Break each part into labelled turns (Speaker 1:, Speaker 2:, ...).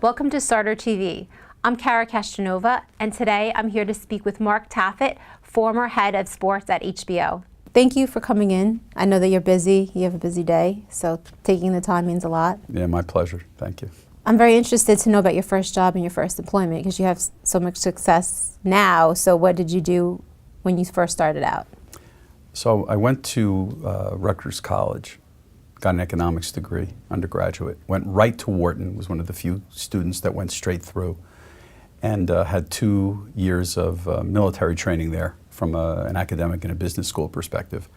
Speaker 1: Welcome to Starter TV. I'm Kara Castronova, and today I'm here to speak with Mark Taffet, former head of sports at HBO. Thank you for coming in. I know that you're busy, you have a busy day, so taking the time means a lot.
Speaker 2: Yeah, my pleasure. Thank you.
Speaker 1: I'm very interested to know about your first job and your first employment because you have so much success now. So what did you do when you first started out?
Speaker 2: So I went to Rutgers College, got an economics degree, undergraduate, went right to Wharton, was one of the few students that went straight through, and had 2 years of military training there from an academic and a business school perspective.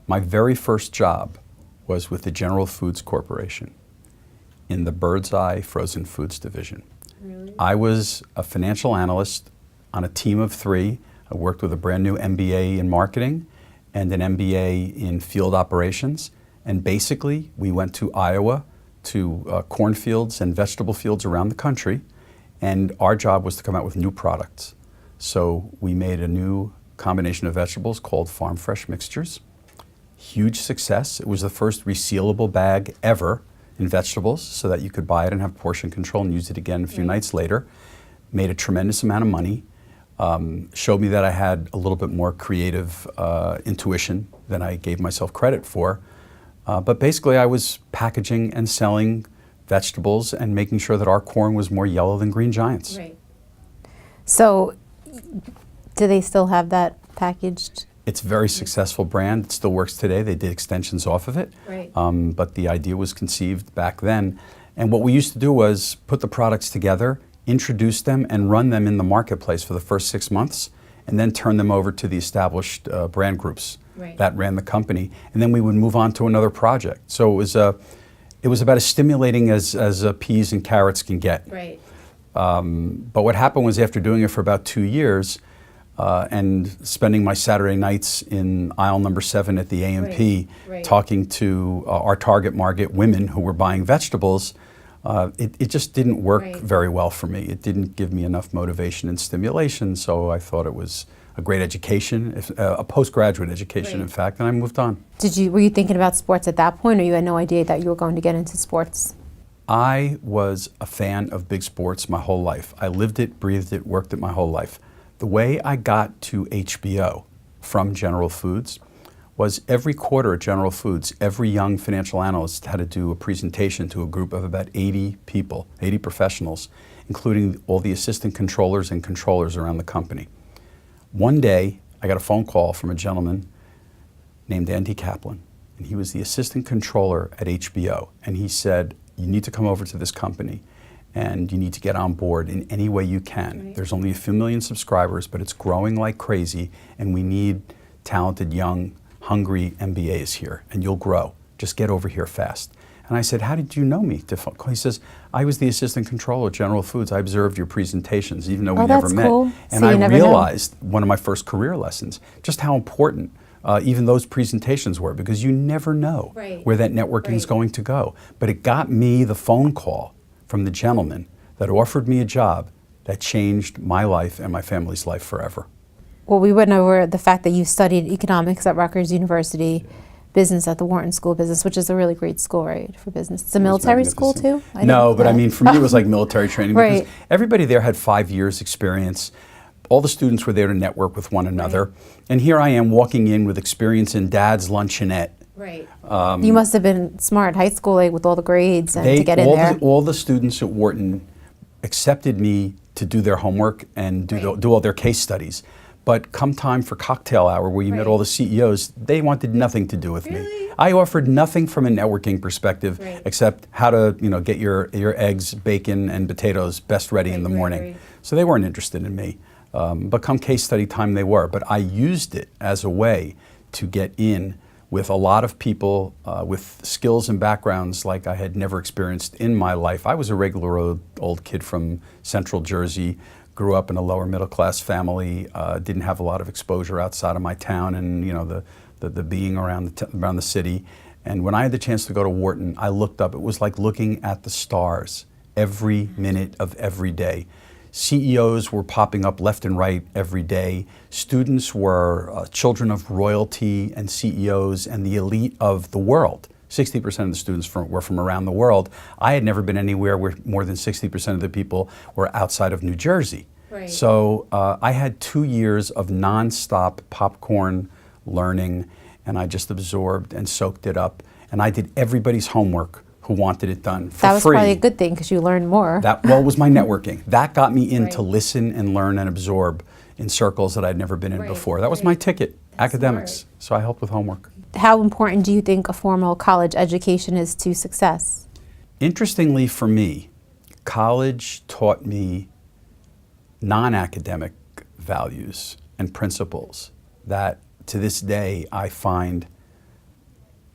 Speaker 2: My very first job was with the General Foods Corporation in the Bird's Eye Frozen Foods Division.
Speaker 1: Really?
Speaker 2: I was a financial analyst on a team of 3. I worked with a brand new MBA in marketing and an MBA in field operations. And basically, we went to Iowa, to cornfields and vegetable fields around the country, and our job was to come out with new products. So we made a new combination of vegetables called Farm Fresh Mixtures. Huge success. It was the first resealable bag ever in vegetables so that you could buy it and have portion control and use it again a few nights later. Made a tremendous amount of money. Showed me that I had a little bit more creative intuition than I gave myself credit for. But basically I was packaging and selling vegetables and making sure that our corn was more yellow than Green Giants.
Speaker 1: Right. So do they still have that packaged?
Speaker 2: It's a very successful brand. It still works today. They did extensions off of it.
Speaker 1: Right.
Speaker 2: But the idea was conceived back then. And what we used to do was put the products together, introduce them, and run them in the marketplace for the first 6 months, and then turn them over to the established brand groups that ran the company. And then we would move on to another project. So it was about as stimulating as peas and carrots can get.
Speaker 1: Right.
Speaker 2: But what happened was after doing it for about 2 years, and spending my Saturday nights in aisle number 7 at the A&P, talking to our target market, women who were buying vegetables, it just didn't work very well for me. It didn't give me enough motivation and stimulation, so I thought it was a great education, a postgraduate education, in fact, and I moved on.
Speaker 1: Were you thinking about sports at that point, or you had no idea that you were going to get into sports?
Speaker 2: I was a fan of big sports my whole life. I lived it, breathed it, worked it my whole life. The way I got to HBO from General Foods was every quarter at General Foods, every young financial analyst had to do a presentation to a group of about 80 people, 80 professionals, including all the assistant controllers and controllers around the company. One day, I got a phone call from a gentleman named Andy Kaplan, and he was the assistant controller at HBO, and he said, "You need to come over to this company and you need to get on board in any way you can. There's only a few million subscribers, but it's growing like crazy, and we need talented, young, hungry MBAs here, and you'll grow. Just get over here fast." And I said, "How did you know me?" He says, "I was the assistant controller at General Foods. I observed your presentations, even though we never met."
Speaker 1: Cool.
Speaker 2: And I realized, one of my first career lessons, just how important even those presentations were, because you never know where that networking is going to go. But it got me the phone call from the gentleman that offered me a job that changed my life and my family's life forever.
Speaker 1: Well, we went over the fact that you studied economics at Rutgers University, business at the Wharton School of Business, which is a really great school, right, for business. It's a military school too?
Speaker 2: No, but I mean, for me it was like military training, because everybody there had 5 years experience. All the students were there to network with one another. And here I am walking in with experience in dad's luncheonette.
Speaker 1: Right. You must have been smart, high school, like, with all the grades and to get in there.
Speaker 2: All the students at Wharton accepted me to do their homework and do all their case studies. But come time for cocktail hour, where you met all the CEOs, they wanted nothing to do with me. I offered nothing from a networking perspective except how to, get your eggs, bacon, and potatoes best ready in the morning. So they weren't interested in me. But come case study time, they were. But I used it as a way to get in with a lot of people with skills and backgrounds like I had never experienced in my life. I was a regular old kid from Central Jersey, grew up in a lower middle class family, didn't have a lot of exposure outside of my town and the being around the city. And when I had the chance to go to Wharton, I looked up. It was like looking at the stars every minute of every day. CEOs were popping up left and right every day. Students were children of royalty and CEOs and the elite of the world. 60% of the students were from around the world. I had never been anywhere where more than 60% of the people were outside of New Jersey.
Speaker 1: Right.
Speaker 2: So I had 2 years of nonstop popcorn learning, and I just absorbed and soaked it up. And I did everybody's homework who wanted it done for free.
Speaker 1: That was probably a good thing because you learned more.
Speaker 2: Well, it was my networking. That got me in to
Speaker 1: Right.
Speaker 2: listen and learn and absorb in circles that I'd never been in
Speaker 1: Right,
Speaker 2: before. That was
Speaker 1: right.
Speaker 2: my ticket,
Speaker 1: That's
Speaker 2: academics.
Speaker 1: smart.
Speaker 2: So I helped with homework.
Speaker 1: How important do you think a formal college education is to success?
Speaker 2: Interestingly for me, college taught me non-academic values and principles that to this day I find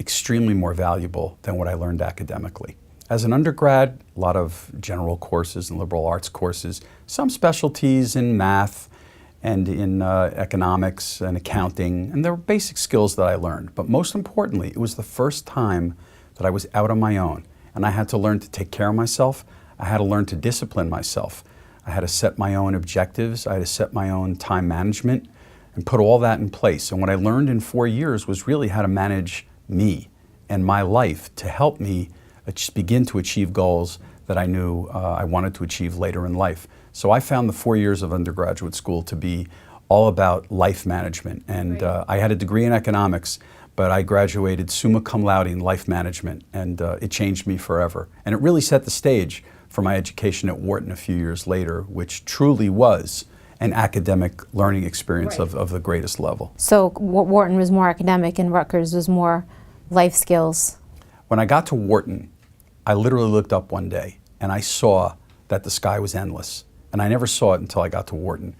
Speaker 2: extremely more valuable than what I learned academically. As an undergrad, a lot of general courses and liberal arts courses, some specialties in math and in economics and accounting, and there were basic skills that I learned. But most importantly, it was the first time that I was out on my own, and I had to learn to take care of myself. I had to learn to discipline myself. I had to set my own objectives. I had to set my own time management and put all that in place. And what I learned in 4 years was really how to manage me and my life to help me begin to achieve goals that I knew I wanted to achieve later in life. So I found the 4 years of undergraduate school to be all about life management. And
Speaker 1: Right.
Speaker 2: I had a degree in economics, but I graduated summa cum laude in life management, and it changed me forever. And it really set the stage for my education at Wharton a few years later, which truly was an academic learning experience
Speaker 1: Right.
Speaker 2: of the greatest level.
Speaker 1: So Wharton was more academic and Rutgers was more life skills.
Speaker 2: When I got to Wharton, I literally looked up one day and I saw that the sky was endless. And I never saw it until I got to Wharton.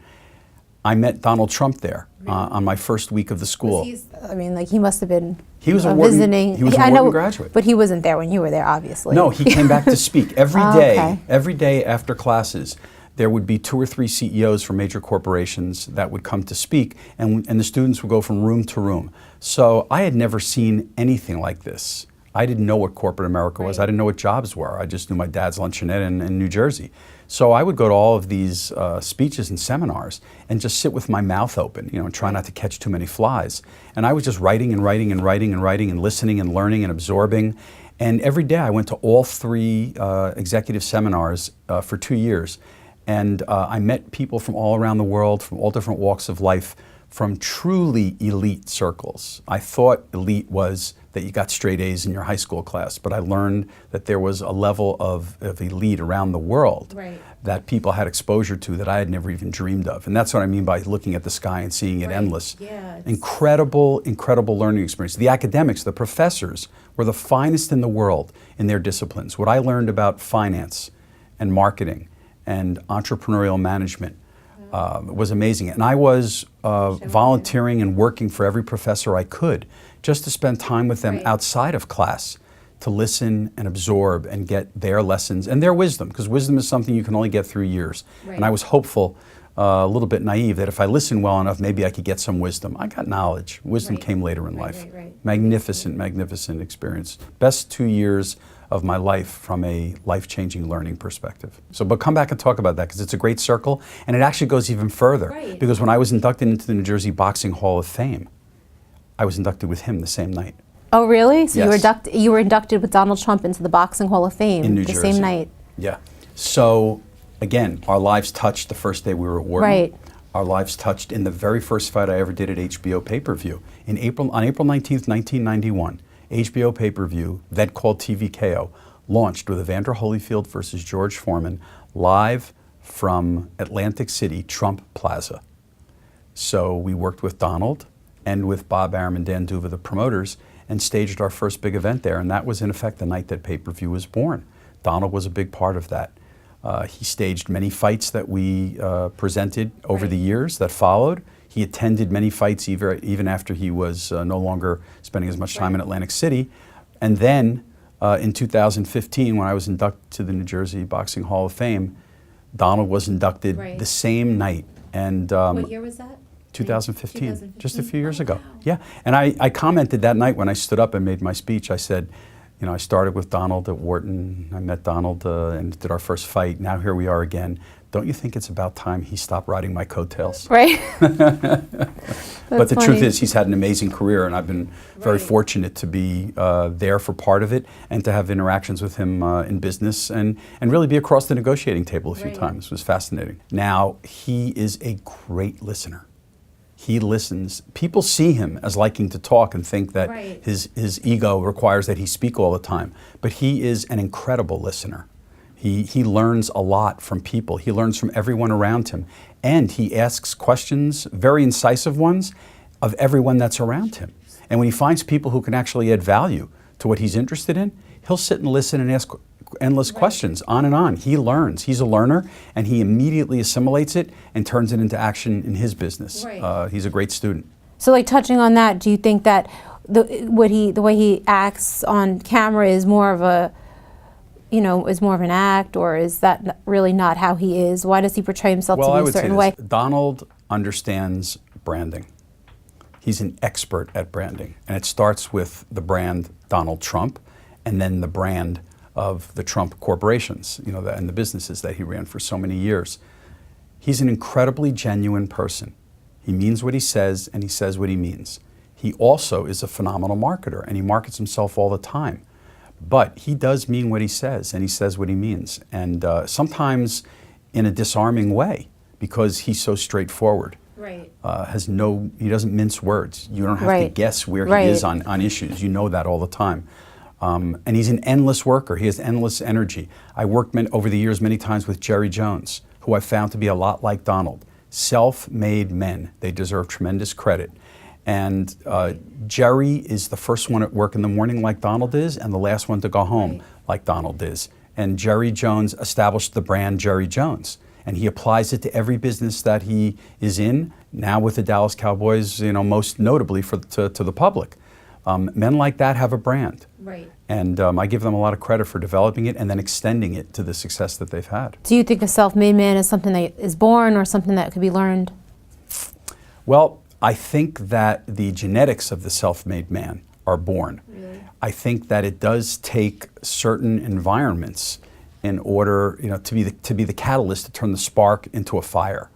Speaker 2: I met Donald Trump there on my first week of the school.
Speaker 1: I mean, like he must have been
Speaker 2: He was a Wharton-
Speaker 1: visiting.
Speaker 2: he was a
Speaker 1: I
Speaker 2: Wharton
Speaker 1: know,
Speaker 2: graduate.
Speaker 1: But he wasn't there when you were there, obviously.
Speaker 2: No, he came back to speak every
Speaker 1: Oh,
Speaker 2: day.
Speaker 1: okay.
Speaker 2: Every day after classes, there would be 2 or 3 CEOs from major corporations that would come to speak, and the students would go from room to room. So I had never seen anything like this. I didn't know what corporate America was.
Speaker 1: Right.
Speaker 2: I didn't know what jobs were. I just knew my dad's luncheonette in New Jersey. So I would go to all of these speeches and seminars and just sit with my mouth open, and try not to catch too many flies. And I was just writing and writing and writing and writing and listening and learning and absorbing. And every day I went to all 3 executive seminars for 2 years. And I met people from all around the world, from all different walks of life, from truly elite circles. I thought elite was that you got straight A's in your high school class, but I learned that there was a level of elite around the world
Speaker 1: Right.
Speaker 2: that people had exposure to that I had never even dreamed of. And that's what I mean by looking at the sky and seeing it
Speaker 1: Right.
Speaker 2: endless.
Speaker 1: Yeah, it's-
Speaker 2: Incredible, incredible learning experience. The academics, the professors, were the finest in the world in their disciplines. What I learned about finance and marketing and entrepreneurial management was amazing. And I was volunteering and working for every professor I could just to spend time with them
Speaker 1: Right.
Speaker 2: outside of class to listen and absorb and get their lessons and their wisdom, because wisdom is something you can only get through years.
Speaker 1: Right.
Speaker 2: And I was hopeful, a little bit naive, that if I listened well enough, maybe I could get some wisdom. I got knowledge. Wisdom
Speaker 1: Right.
Speaker 2: came later in
Speaker 1: Right,
Speaker 2: life.
Speaker 1: right.
Speaker 2: Magnificent, magnificent experience. Best 2 years of my life from a life-changing learning perspective. So, but come back and talk about that, because it's a great circle, and it actually goes even further.
Speaker 1: Right.
Speaker 2: Because when I was inducted into the New Jersey Boxing Hall of Fame, I was inducted with him the same night
Speaker 1: Oh, really? So
Speaker 2: Yes.
Speaker 1: you were inducted with Donald Trump into the Boxing Hall of Fame
Speaker 2: in New
Speaker 1: the
Speaker 2: Jersey.
Speaker 1: same night.
Speaker 2: Yeah. So, again, our lives touched the first day we were at Wharton.
Speaker 1: Right.
Speaker 2: Our lives touched in the very first fight I ever did at HBO pay-per-view. On April 19th, 1991, HBO pay-per-view, then called TVKO, launched with Evander Holyfield versus George Foreman, live from Atlantic City, Trump Plaza. So we worked with Donald and with Bob Arum and Dan Duva, the promoters, and staged our first big event there. And that was, in effect, the night that pay-per-view was born. Donald was a big part of that. He staged many fights that we presented over the years that followed. He attended many fights even after he was no longer spending as much time in Atlantic City. And then in 2015, when I was inducted to the New Jersey Boxing Hall of Fame, Donald was inducted the same night. And
Speaker 1: What year was that?
Speaker 2: 2015, just a few years
Speaker 1: Oh,
Speaker 2: ago.
Speaker 1: wow.
Speaker 2: Yeah, and I commented that night when I stood up and made my speech, I said, You know, I started with Donald at Wharton. I met Donald and did our first fight. Now here we are again. Don't you think it's about time he stopped riding my coattails?
Speaker 1: Right.
Speaker 2: But the
Speaker 1: funny.
Speaker 2: truth is, he's had an amazing career, and I've been very fortunate to be there for part of it and to have interactions with him in business and really be across the negotiating table a few times. It was fascinating. Now, he is a great listener. He listens. People see him as liking to talk and think that his ego requires that he speak all the time. But he is an incredible listener. He learns a lot from people. He learns from everyone around him. And he asks questions, very incisive ones, of everyone that's around him. And when he finds people who can actually add value to what he's interested in, he'll sit and listen and ask endless questions, on and on. He learns. He's a learner, and he immediately assimilates it and turns it into action in his business. He's a great student.
Speaker 1: So, like, touching on that, do you think that the way he acts on camera is more of a, is more of an act, or is that really not how he is? Why does he portray himself to be a certain way?
Speaker 2: Donald understands branding. He's an expert at branding, and it starts with the brand Donald Trump, and then the brand of the Trump corporations, and the businesses that he ran for so many years. He's an incredibly genuine person. He means what he says, and he says what he means. He also is a phenomenal marketer, and he markets himself all the time. But he does mean what he says, and he says what he means, and sometimes in a disarming way, because he's so straightforward. He doesn't mince words. You don't have to guess where he is on issues. You know that all the time. And he's an endless worker. He has endless energy. I worked over the years many times with Jerry Jones, who I found to be a lot like Donald. Self-made men. They deserve tremendous credit. And Jerry is the first one at work in the morning like Donald is, and the last one to go home like Donald is. And Jerry Jones established the brand Jerry Jones. And he applies it to every business that he is in, now with the Dallas Cowboys, most notably to the public. Men like that have a brand. And I give them a lot of credit for developing it and then extending it to the success that they've had.
Speaker 1: Do you think a self-made man is something that is born or something that could be learned?
Speaker 2: Well, I think that the genetics of the self-made man are born. I think that it does take certain environments in order, to be the catalyst to turn the spark into a fire.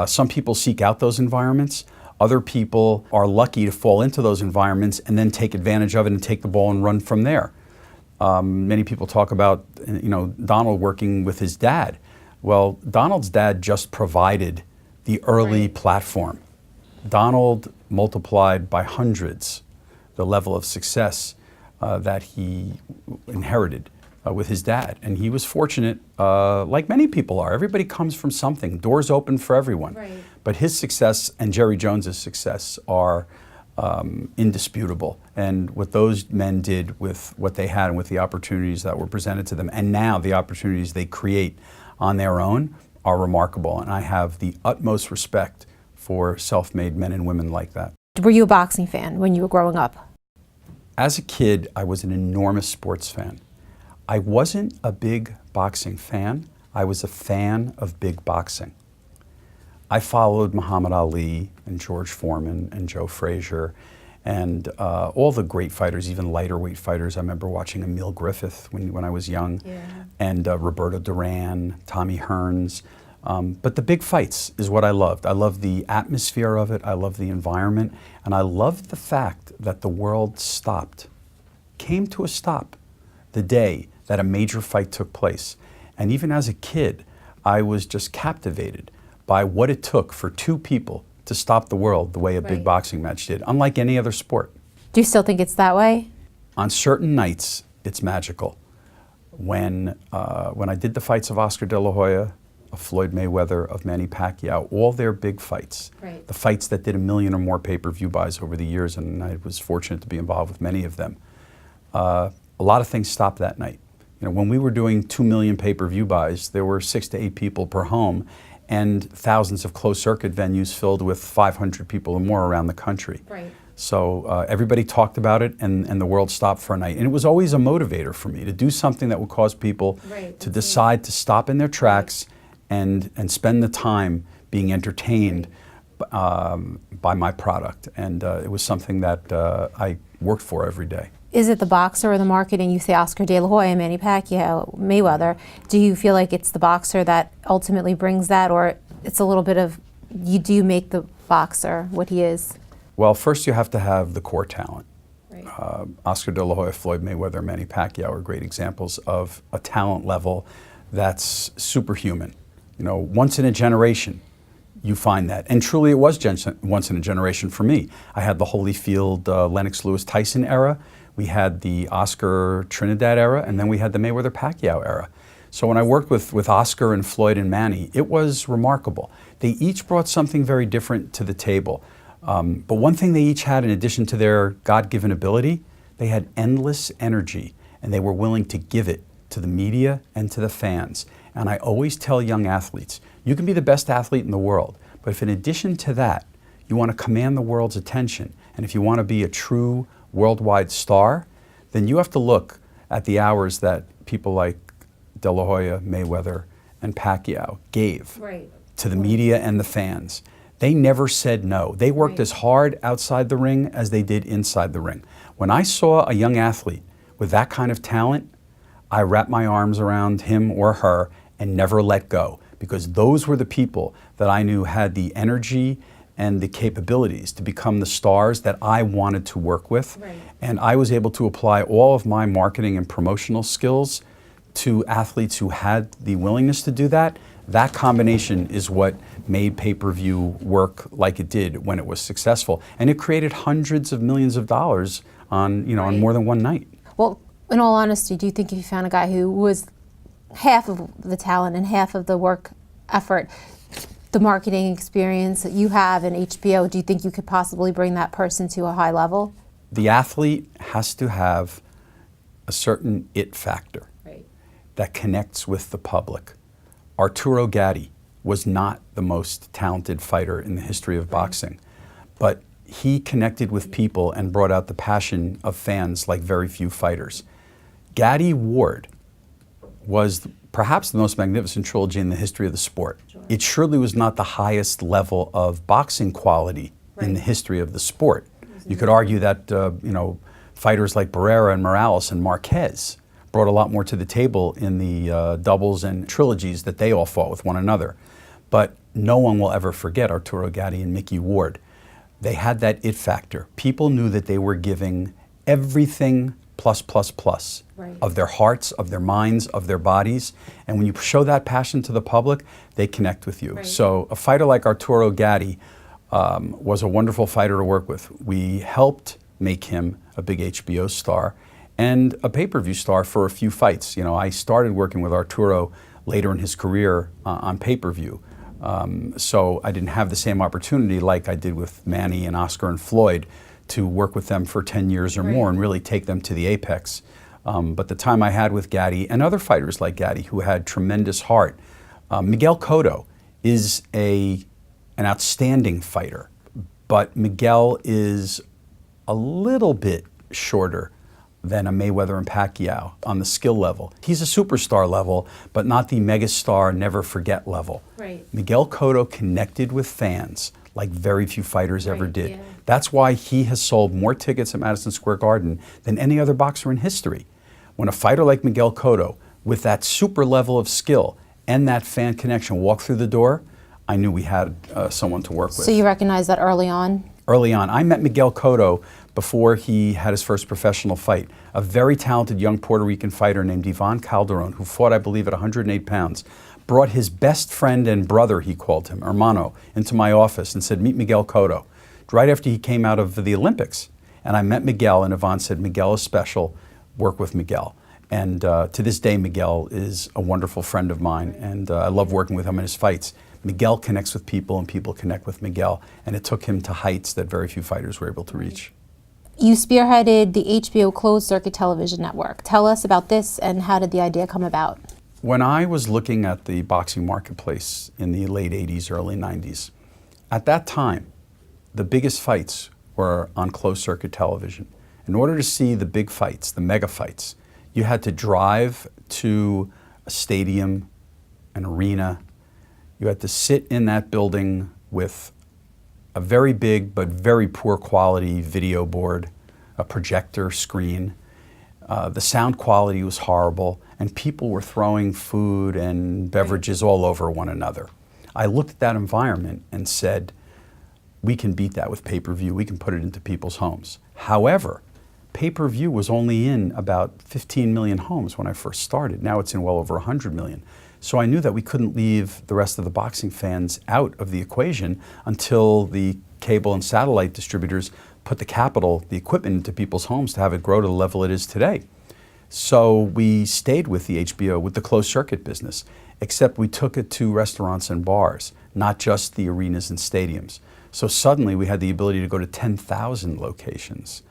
Speaker 2: Some people seek out those environments. Other people are lucky to fall into those environments and then take advantage of it and take the ball and run from there. Many people talk about, Donald working with his dad. Well, Donald's dad just provided the early platform. Donald multiplied by hundreds the level of success that he inherited with his dad. And he was fortunate, like many people are. Everybody comes from something. Doors open for everyone. But his success and Jerry Jones's success are indisputable. And what those men did with what they had and with the opportunities that were presented to them, and now the opportunities they create on their own, are remarkable. And I have the utmost respect for self-made men and women like that.
Speaker 1: Were you a boxing fan when you were growing up?
Speaker 2: As a kid, I was an enormous sports fan. I wasn't a big boxing fan. I was a fan of big boxing. I followed Muhammad Ali and George Foreman and Joe Frazier and all the great fighters, even lighter weight fighters. I remember watching Emil Griffith when I was young, and Roberto Duran, Tommy Hearns. But the big fights is what I loved. I loved the atmosphere of it. I loved the environment. And I loved the fact that the world came to a stop the day that a major fight took place. And even as a kid, I was just captivated by what it took for two people to stop the world the way a big boxing match did, unlike any other sport.
Speaker 1: Do you still think it's that way?
Speaker 2: On certain nights, it's magical. When I did the fights of Oscar De La Hoya, of Floyd Mayweather, of Manny Pacquiao, all their big fights, the fights that did 1 million or more pay-per-view buys over the years, and I was fortunate to be involved with many of them. A lot of things stopped that night. When we were doing 2 million pay-per-view buys, there were 6 to 8 people per home, and thousands of closed-circuit venues filled with 500 people or more around the country. So everybody talked about it, and the world stopped for a night. And it was always a motivator for me to do something that would cause people to decide to stop in their tracks and spend the time being entertained by my product. And it was something that I worked for every day.
Speaker 1: Is it the boxer or the marketing? You say Oscar De La Hoya, Manny Pacquiao, Mayweather. Do you feel like it's the boxer that ultimately brings that, or it's a little bit of you do make the boxer what he is?
Speaker 2: Well, first you have to have the core talent.
Speaker 1: Right.
Speaker 2: Oscar De La Hoya, Floyd Mayweather, Manny Pacquiao are great examples of a talent level that's superhuman. You know, once in a generation, you find that. And truly it was once in a generation for me. I had the Holyfield, Lennox Lewis Tyson era. We had the Oscar Trinidad era, and then we had the Mayweather Pacquiao era. So when I worked with Oscar and Floyd and Manny, it was remarkable. They each brought something very different to the table. But one thing they each had in addition to their God-given ability, they had endless energy, and they were willing to give it to the media and to the fans. And I always tell young athletes, you can be the best athlete in the world, but if in addition to that, you want to command the world's attention, and if you want to be a true worldwide star, then you have to look at the hours that people like De La Hoya, Mayweather, and Pacquiao gave to the media and the fans. They never said no. They worked as hard outside the ring as they did inside the ring. When I saw a young athlete with that kind of talent, I wrapped my arms around him or her and never let go, because those were the people that I knew had the energy and the capabilities to become the stars that I wanted to work with. And I was able to apply all of my marketing and promotional skills to athletes who had the willingness to do that. That combination is what made pay-per-view work like it did when it was successful. And it created hundreds of millions of dollars on, on more than one night.
Speaker 1: Well, in all honesty, do you think if you found a guy who was half of the talent and half of the work effort, the marketing experience that you have in HBO, do you think you could possibly bring that person to a high level?
Speaker 2: The athlete has to have a certain it factor that connects with the public. Arturo Gatti was not the most talented fighter in the history of boxing, but he connected with people and brought out the passion of fans like very few fighters. Gatti Ward was perhaps the most magnificent trilogy in the history of the sport. It surely was not the highest level of boxing quality in the history of the sport. You could argue that fighters like Barrera and Morales and Marquez brought a lot more to the table in the doubles and trilogies that they all fought with one another. But no one will ever forget Arturo Gatti and Mickey Ward. They had that it factor. People knew that they were giving everything plus of their hearts, of their minds, of their bodies. And when you show that passion to the public, they connect with you. So a fighter like Arturo Gatti was a wonderful fighter to work with. We helped make him a big HBO star and a pay-per-view star for a few fights. I started working with Arturo later in his career on pay-per-view. So I didn't have the same opportunity like I did with Manny and Oscar and Floyd to work with them for 10 years or more and really take them to the apex. But the time I had with Gatti and other fighters like Gatti who had tremendous heart. Miguel Cotto is an outstanding fighter, but Miguel is a little bit shorter than a Mayweather and Pacquiao on the skill level. He's a superstar level, but not the megastar, never forget level. Miguel Cotto connected with fans like very few fighters ever did. That's why he has sold more tickets at Madison Square Garden than any other boxer in history. When a fighter like Miguel Cotto, with that super level of skill and that fan connection, walked through the door, I knew we had someone to work with.
Speaker 1: So you recognized that early on?
Speaker 2: Early on. I met Miguel Cotto before he had his first professional fight. A very talented young Puerto Rican fighter named Ivan Calderon, who fought, I believe, at 108 pounds, brought his best friend and brother, he called him, hermano, into my office and said, meet Miguel Cotto. Right after he came out of the Olympics. And I met Miguel, and Ivan said, Miguel is special, work with Miguel. And to this day, Miguel is a wonderful friend of mine, and I love working with him in his fights. Miguel connects with people, and people connect with Miguel, and it took him to heights that very few fighters were able to reach.
Speaker 1: You spearheaded the HBO closed circuit television network. Tell us about this, and how did the idea come about?
Speaker 2: When I was looking at the boxing marketplace in the late 80s, early 90s, at that time, the biggest fights were on closed circuit television. In order to see the big fights, the mega fights, you had to drive to a stadium, an arena. You had to sit in that building with a very big but very poor quality video board, a projector screen. The sound quality was horrible, and people were throwing food and beverages all over one another. I looked at that environment and said, we can beat that with pay-per-view. We can put it into people's homes. However, pay-per-view was only in about 15 million homes when I first started. Now it's in well over 100 million. So I knew that we couldn't leave the rest of the boxing fans out of the equation until the cable and satellite distributors put the capital, the equipment into people's homes to have it grow to the level it is today. So we stayed with the HBO, with the closed circuit business, except we took it to restaurants and bars, not just the arenas and stadiums. So suddenly we had the ability to go to 10,000 locations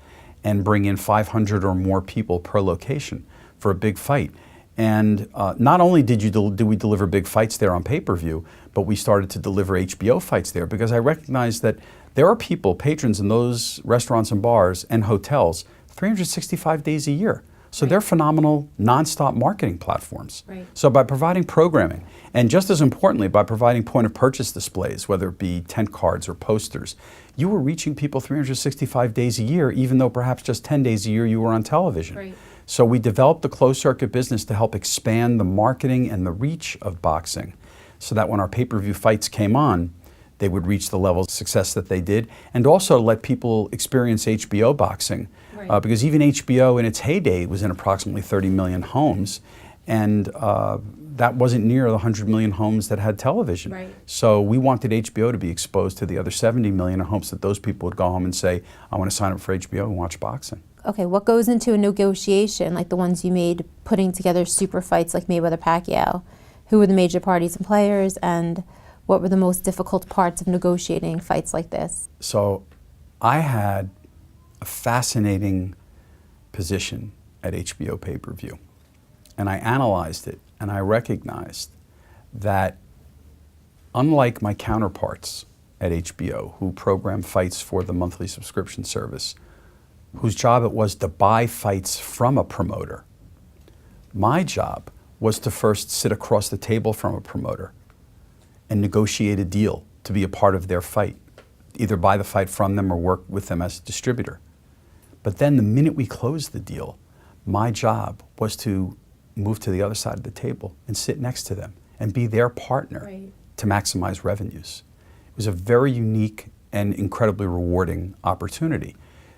Speaker 2: and bring in 500 or more people per location for a big fight. And not only did we deliver big fights there on pay-per-view, but we started to deliver HBO fights there because I recognized that there are people, patrons in those restaurants and bars and hotels 365 days a year. So they're phenomenal nonstop marketing platforms.
Speaker 1: Right.
Speaker 2: So by providing programming, and just as importantly, by providing point of purchase displays, whether it be tent cards or posters, you were reaching people 365 days a year, even though perhaps just 10 days a year you were on television.
Speaker 1: Right.
Speaker 2: So we developed the closed circuit business to help expand the marketing and the reach of boxing so that when our pay-per-view fights came on, they would reach the level of success that they did, and also let people experience HBO boxing.
Speaker 1: Right.
Speaker 2: Because even HBO in its heyday was in approximately 30 million homes, and that wasn't near the 100 million homes that had television.
Speaker 1: Right.
Speaker 2: So we wanted HBO to be exposed to the other 70 million in hopes that those people would go home and say, I want to sign up for HBO and watch boxing.
Speaker 1: Okay, what goes into a negotiation, like the ones you made, putting together super fights like Mayweather-Pacquiao? Who were the major parties and players, and what were the most difficult parts of negotiating fights like this?
Speaker 2: So I had a fascinating position at HBO pay-per-view, and I analyzed it, and I recognized that unlike my counterparts at HBO who program fights for the monthly subscription service, whose job it was to buy fights from a promoter, my job was to first sit across the table from a promoter and negotiate a deal to be a part of their fight, either buy the fight from them or work with them as a distributor. But then the minute we closed the deal, my job was to move to the other side of the table and sit next to them and be their partner to maximize revenues. It was a very unique and incredibly rewarding opportunity.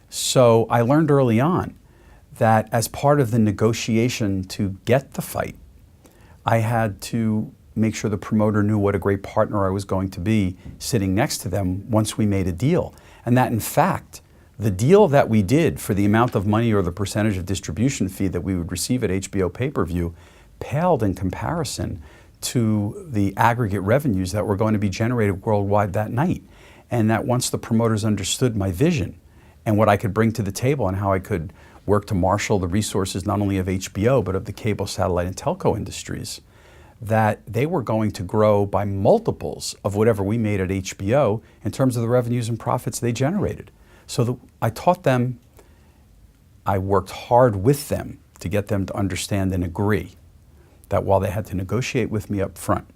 Speaker 2: So I learned early on that as part of the negotiation to get the fight, I had to make sure the promoter knew what a great partner I was going to be sitting next to them once we made a deal. And that in fact, the deal that we did for the amount of money or the percentage of distribution fee that we would receive at HBO pay-per-view paled in comparison to the aggregate revenues that were going to be generated worldwide that night. And that once the promoters understood my vision and what I could bring to the table and how I could work to marshal the resources not only of HBO but of the cable, satellite, and telco industries, that they were going to grow by multiples of whatever we made at HBO in terms of the revenues and profits they generated. So I taught them, I worked hard with them to get them to understand and agree that while they had to negotiate with me up front,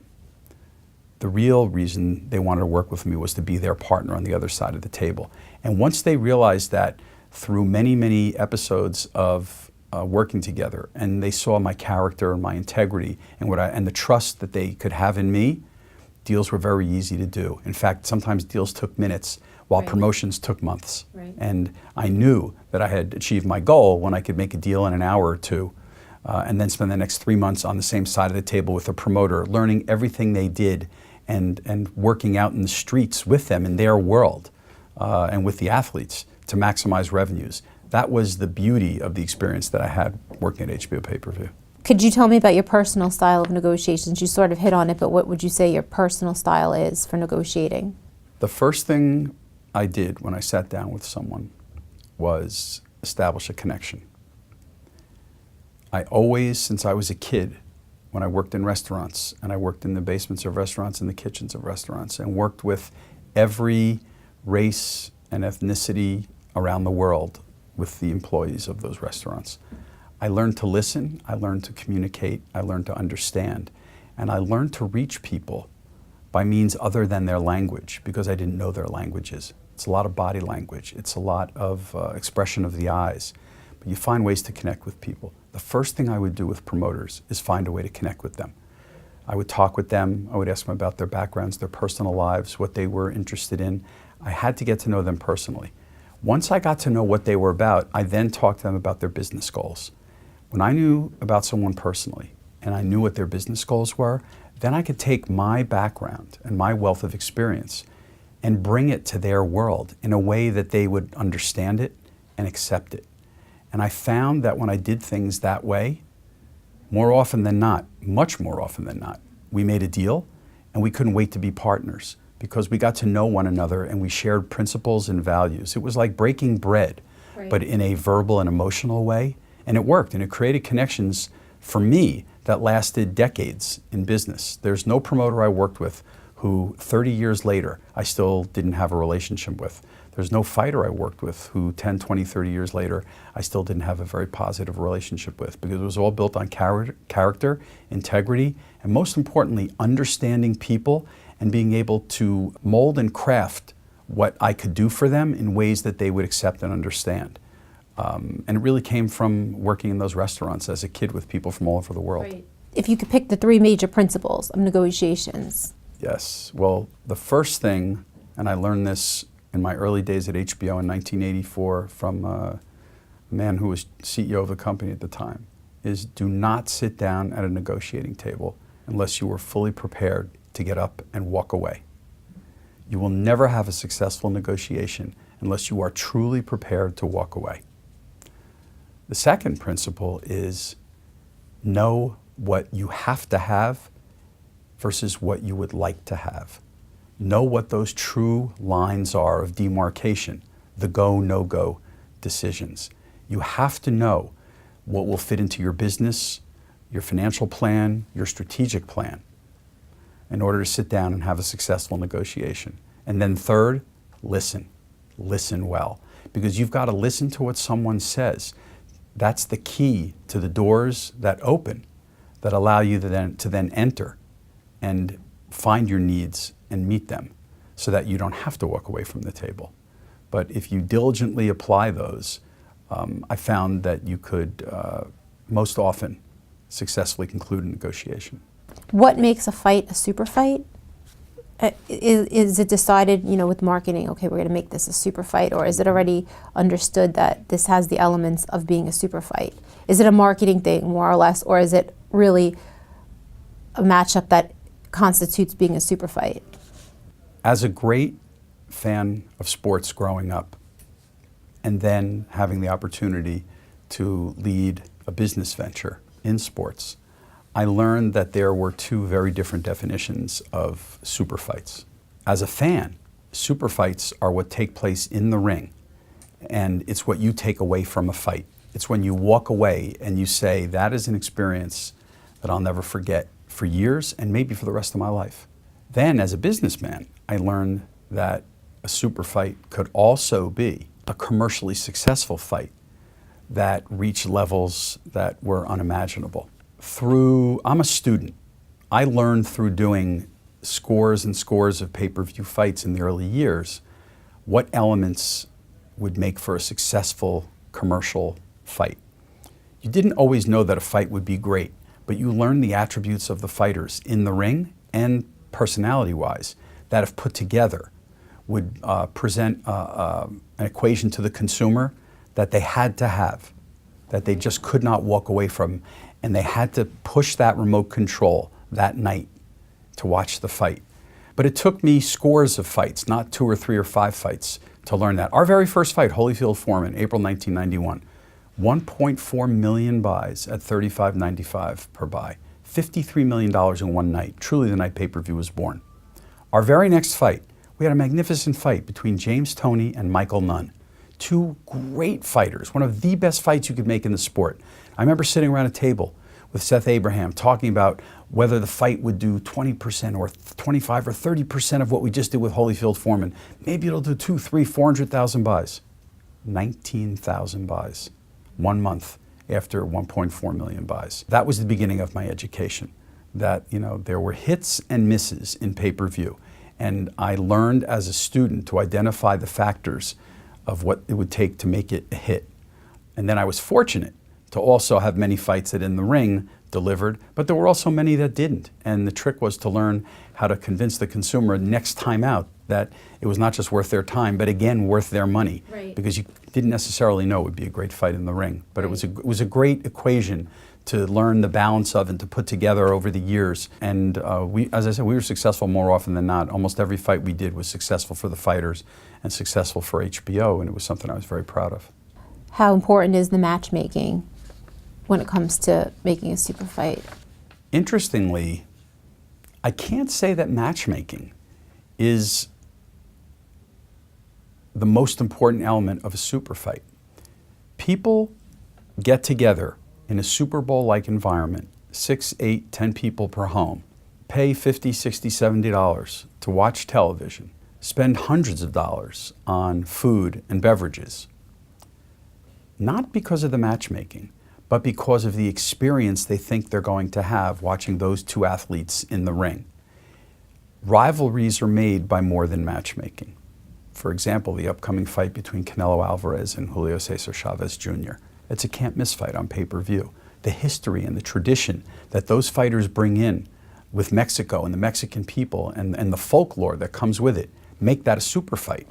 Speaker 2: the real reason they wanted to work with me was to be their partner on the other side of the table. And once they realized that through many, many episodes of working together, and they saw my character and my integrity and the trust that they could have in me, deals were very easy to do. In fact, sometimes deals took minutes, while promotions took months. And I knew that I had achieved my goal when I could make a deal in an hour or two, and then spend the next 3 months on the same side of the table with a promoter, learning everything they did and working out in the streets with them in their world and with the athletes to maximize revenues. That was the beauty of the experience that I had working at HBO pay-per-view.
Speaker 1: Could you tell me about your personal style of negotiations? You sort of hit on it, but what would you say your personal style is for negotiating?
Speaker 2: The first thing I did when I sat down with someone was establish a connection. I always, since I was a kid, when I worked in restaurants, and I worked in the basements of restaurants and the kitchens of restaurants, and worked with every race and ethnicity around the world with the employees of those restaurants, I learned to listen, I learned to communicate, I learned to understand, and I learned to reach people by means other than their language, because I didn't know their languages. It's a lot of body language, it's a lot of expression of the eyes. but you find ways to connect with people. The first thing I would do with promoters is find a way to connect with them. I would talk with them, I would ask them about their backgrounds, their personal lives, what they were interested in. I had to get to know them personally. Once I got to know what they were about, I then talked to them about their business goals. When I knew about someone personally, and I knew what their business goals were, then I could take my background and my wealth of experience and bring it to their world in a way that they would understand it and accept it. And I found that when I did things that way, more often than not, much more often than not, we made a deal and we couldn't wait to be partners because we got to know one another and we shared principles and values. It was like breaking bread,
Speaker 1: Right.
Speaker 2: but in a verbal and emotional way. And it worked, and it created connections for me that lasted decades in business. There's no promoter I worked with who 30 years later I still didn't have a relationship with. There's no fighter I worked with who 10, 20, 30 years later I still didn't have a very positive relationship with, because it was all built on character, integrity, and most importantly, understanding people and being able to mold and craft what I could do for them in ways that they would accept and understand. And it really came from working in those restaurants as a kid with people from all over the world.
Speaker 1: Right. If you could pick the three major principles of negotiations.
Speaker 2: Yes. Well, the first thing, and I learned this in my early days at HBO in 1984 from a man who was CEO of the company at the time, is do not sit down at a negotiating table unless you are fully prepared to get up and walk away. You will never have a successful negotiation unless you are truly prepared to walk away. The second principle is know what you have to have versus what you would like to have. Know what those true lines are of demarcation, the go, no-go decisions. You have to know what will fit into your business, your financial plan, your strategic plan, in order to sit down and have a successful negotiation. And then third, listen. Listen well. Because you've got to listen to what someone says. That's the key to the doors that open, that allow you to then enter and find your needs and meet them, so that you don't have to walk away from the table. But if you diligently apply those, I found that you could most often successfully conclude a negotiation.
Speaker 1: What makes a fight a super fight? Is it decided, with marketing, okay, we're going to make this a super fight, or is it already understood that this has the elements of being a super fight? Is it a marketing thing, more or less, or is it really a matchup that constitutes being a super fight?
Speaker 2: As a great fan of sports growing up, and then having the opportunity to lead a business venture in sports, I learned that there were two very different definitions of super fights. As a fan, super fights are what take place in the ring, and it's what you take away from a fight. It's when you walk away and you say, that is an experience that I'll never forget for years and maybe for the rest of my life. Then, as a businessman, I learned that a super fight could also be a commercially successful fight that reached levels that were unimaginable. I'm a student. I learned through doing scores and scores of pay-per-view fights in the early years what elements would make for a successful commercial fight. You didn't always know that a fight would be great, but you learned the attributes of the fighters in the ring and personality-wise that, if put together, would present an equation to the consumer that they had to have, that they just could not walk away from. And they had to push that remote control that night to watch the fight. But it took me scores of fights, not 2 or 3 or 5 fights, to learn that. Our very first fight, Holyfield-Foreman, April 1991, 1.4 million buys at $35.95 per buy, $53 million in one night. Truly, the night pay-per-view was born. Our very next fight, we had a magnificent fight between James Toney and Michael Nunn. Two great fighters, one of the best fights you could make in the sport. I remember sitting around a table with Seth Abraham talking about whether the fight would do 20% or 25 or 30% of what we just did with Holyfield-Foreman. Maybe it'll do 2, 3, 400,000 buys. 19,000 buys, 1 month after 1.4 million buys. That was the beginning of my education, that there were hits and misses in pay-per-view. And I learned as a student to identify the factors of what it would take to make it a hit. And then I was fortunate to also have many fights that in the ring delivered, but there were also many that didn't. And the trick was to learn how to convince the consumer next time out that it was not just worth their time, but again, worth their money.
Speaker 1: Right.
Speaker 2: Because you didn't necessarily know it would be a great fight in the ring. But it was a great equation to learn the balance of and to put together over the years. And as I said, we were successful more often than not. Almost every fight we did was successful for the fighters and successful for HBO, and it was something I was very proud of.
Speaker 1: How important is the matchmaking when it comes to making a super fight?
Speaker 2: Interestingly, I can't say that matchmaking is the most important element of a super fight. People get together in a Super Bowl-like environment, 6, 8, 10 people per home, pay $50, $60, $70 to watch television, spend hundreds of dollars on food and beverages, not because of the matchmaking, but because of the experience they think they're going to have watching those two athletes in the ring. Rivalries are made by more than matchmaking. For example, the upcoming fight between Canelo Alvarez and Julio Cesar Chavez Jr. It's a can't-miss fight on pay-per-view. The history and the tradition that those fighters bring in with Mexico and the Mexican people and the folklore that comes with it make that a super fight.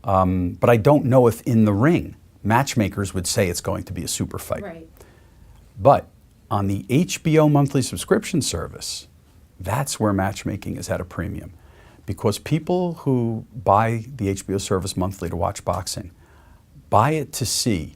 Speaker 2: But I don't know if in the ring, matchmakers would say it's going to be a super fight.
Speaker 1: Right.
Speaker 2: But on the HBO monthly subscription service, that's where matchmaking is at a premium. Because people who buy the HBO service monthly to watch boxing, buy it to see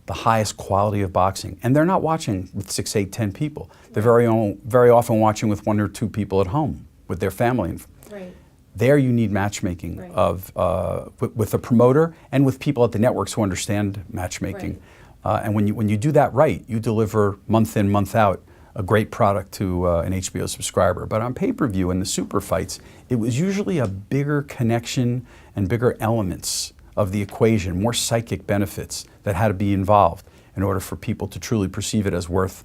Speaker 2: the highest quality of boxing. And they're not watching with 6, 8, 10 people. They're very often watching with 1 or 2 people at home with their family.
Speaker 1: Right.
Speaker 2: There you need matchmaking with the promoter and with people at the networks who understand matchmaking.
Speaker 1: Right.
Speaker 2: And when you do that right, you deliver month in, month out a great product to an HBO subscriber. But on pay-per-view and the super fights, it was usually a bigger connection and bigger elements of the equation, more psychic benefits that had to be involved in order for people to truly perceive it as worth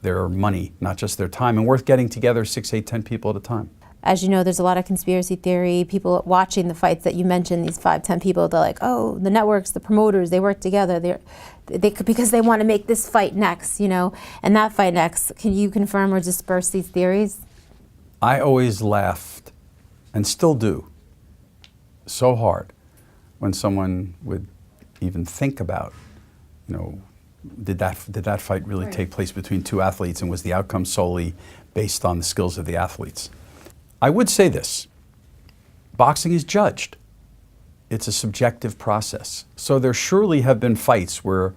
Speaker 2: their money, not just their time, and worth getting together 6, 8, 10 people at a time.
Speaker 1: As you know, there's a lot of conspiracy theory. People watching the fights that you mentioned, these 5, 10 people, they're like, oh, the networks, the promoters, they work together. Because they want to make this fight next, and that fight next. Can you confirm or disperse these theories?
Speaker 2: I always laughed, and still do, so hard when someone would even think about, did that fight really take place between 2 athletes, and was the outcome solely based on the skills of the athletes? I would say this, boxing is judged. It's a subjective process. So there surely have been fights where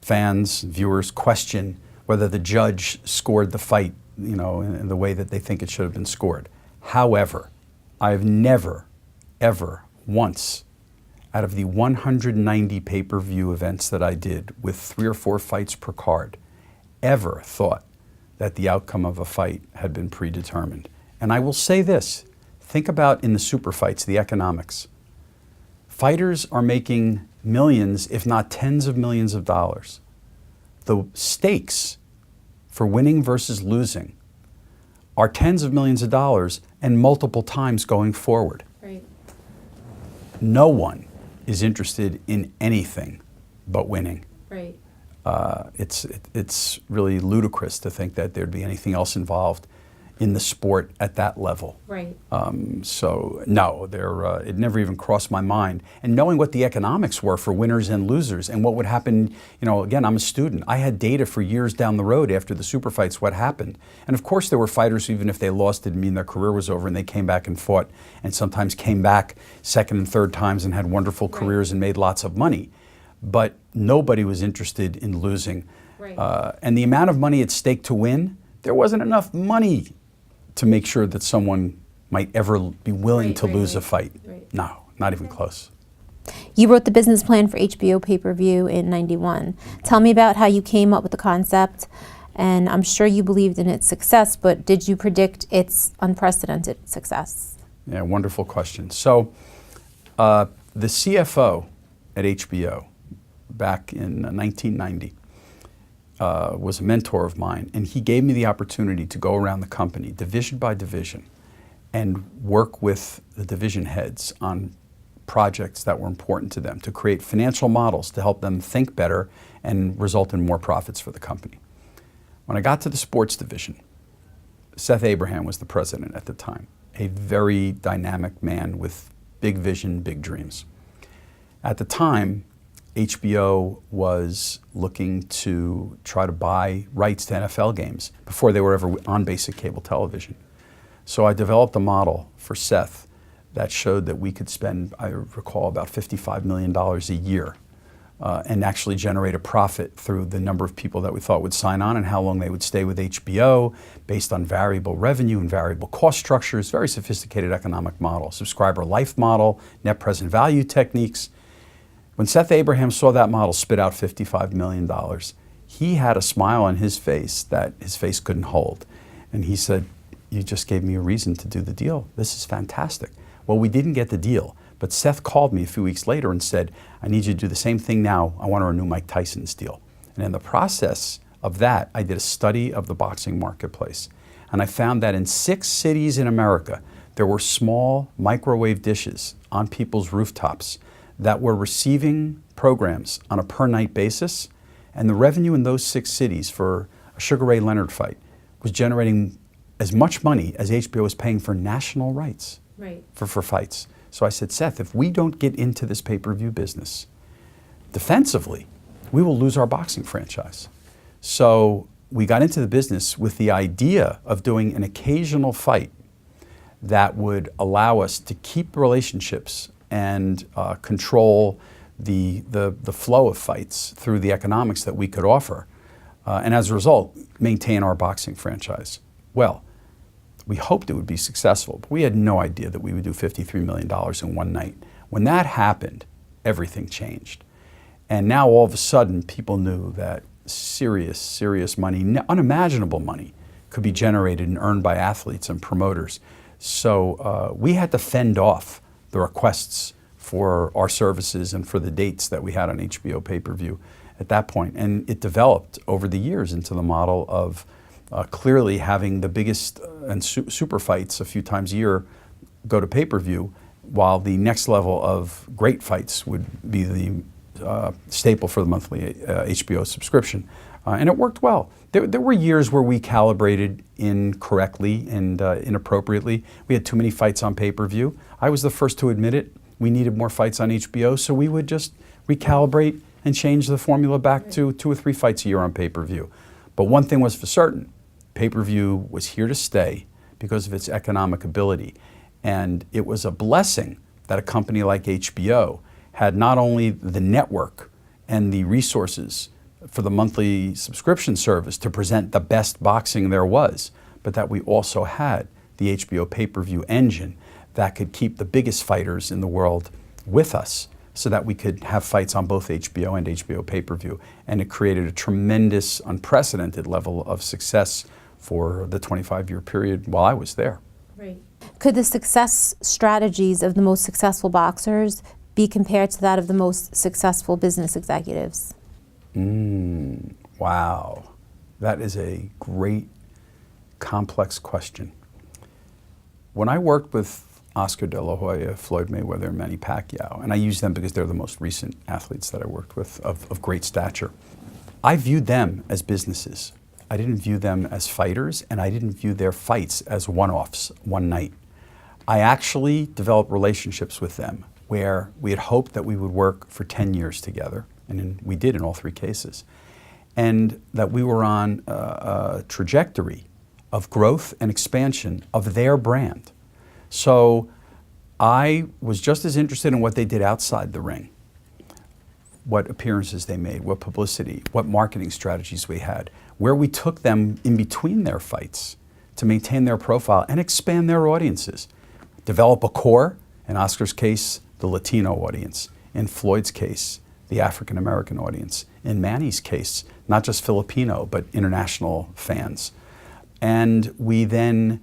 Speaker 2: fans, viewers question whether the judge scored the fight, in the way that they think it should have been scored. However, I've never, ever, once, out of the 190 pay-per-view events that I did with 3 or 4 fights per card, ever thought that the outcome of a fight had been predetermined. And I will say this, think about in the super fights, the economics. Fighters are making millions, if not tens of millions of dollars. The stakes for winning versus losing are tens of millions of dollars and multiple times going forward.
Speaker 1: Right.
Speaker 2: No one is interested in anything but winning.
Speaker 1: Right.
Speaker 2: It's really ludicrous to think that there'd be anything else involved in the sport at that level.
Speaker 1: Right.
Speaker 2: So no, it never even crossed my mind. And knowing what the economics were for winners and losers and what would happen, again, I'm a student. I had data for years down the road after the super fights, what happened. And of course there were fighters who, even if they lost, didn't mean their career was over, and they came back and fought, and sometimes came back 2nd and 3rd times and had wonderful careers and made lots of money. But nobody was interested in losing.
Speaker 1: Right.
Speaker 2: And the amount of money at stake to win, there wasn't enough money to make sure that someone might ever be willing to lose a fight.
Speaker 1: Right.
Speaker 2: No, not even close.
Speaker 1: You wrote the business plan for HBO pay-per-view in '91. Tell me about how you came up with the concept, and I'm sure you believed in its success, but did you predict its unprecedented success?
Speaker 2: Yeah, wonderful question. So the CFO at HBO back in 1990 was a mentor of mine, and he gave me the opportunity to go around the company, division by division, and work with the division heads on projects that were important to them, to create financial models to help them think better and result in more profits for the company. When I got to the sports division, Seth Abraham was the president at the time, a very dynamic man with big vision, big dreams. At the time, HBO was looking to try to buy rights to NFL games before they were ever on basic cable television. So I developed a model for Seth that showed that we could spend, I recall, about $55 million a year and actually generate a profit through the number of people that we thought would sign on and how long they would stay with HBO based on variable revenue and variable cost structures, very sophisticated economic model, subscriber life model, net present value techniques. When Seth Abraham saw that model spit out $55 million, he had a smile on his face that his face couldn't hold. And he said, "You just gave me a reason to do the deal. This is fantastic." Well, we didn't get the deal, but Seth called me a few weeks later and said, "I need you to do the same thing now. I want to renew Mike Tyson's deal." And in the process of that, I did a study of the boxing marketplace. And I found that in 6 cities in America, there were small microwave dishes on people's rooftops that were receiving programs on a per night basis. And the revenue in those 6 cities for a Sugar Ray Leonard fight was generating as much money as HBO was paying for national rights for fights. So I said, "Seth, if we don't get into this pay-per-view business defensively, we will lose our boxing franchise." So we got into the business with the idea of doing an occasional fight that would allow us to keep relationships and control the flow of fights through the economics that we could offer. And as a result, maintain our boxing franchise. Well, we hoped it would be successful, but we had no idea that we would do $53 million in one night. When that happened, everything changed. And now all of a sudden, people knew that serious money, unimaginable money, could be generated and earned by athletes and promoters. So we had to fend off the requests for our services and for the dates that we had on HBO pay-per-view at that point. And it developed over the years into the model of clearly having the biggest and super fights a few times a year go to pay-per-view, while the next level of great fights would be the staple for the monthly HBO subscription. And it worked well. There were years where we calibrated incorrectly and inappropriately. We had too many fights on pay-per-view. I was the first to admit it. We needed more fights on HBO, so we would just recalibrate and change the formula back to 2 or 3 fights a year on pay-per-view. But one thing was for certain, pay-per-view was here to stay because of its economic ability. And it was a blessing that a company like HBO had not only the network and the resources for the monthly subscription service to present the best boxing there was, but that we also had the HBO pay-per-view engine that could keep the biggest fighters in the world with us so that we could have fights on both HBO and HBO pay-per-view. And it created a tremendous, unprecedented level of success for the 25-year period while I was there.
Speaker 1: Right. Could the success strategies of the most successful boxers be compared to that of the most successful business executives?
Speaker 2: Wow. That is a great, complex question. When I worked with Oscar De La Hoya, Floyd Mayweather, and Manny Pacquiao, and I use them because they're the most recent athletes that I worked with of great stature, I viewed them as businesses. I didn't view them as fighters, and I didn't view their fights as one-offs, one night. I actually developed relationships with them where we had hoped that we would work for 10 years together, and we did in all 3 cases, and that we were on a trajectory of growth and expansion of their brand. So I was just as interested in what they did outside the ring, what appearances they made, what publicity, what marketing strategies we had, where we took them in between their fights to maintain their profile and expand their audiences. Develop a core, in Oscar's case, the Latino audience. In Floyd's case, the African American audience. In Manny's case, not just Filipino, but international fans. And we then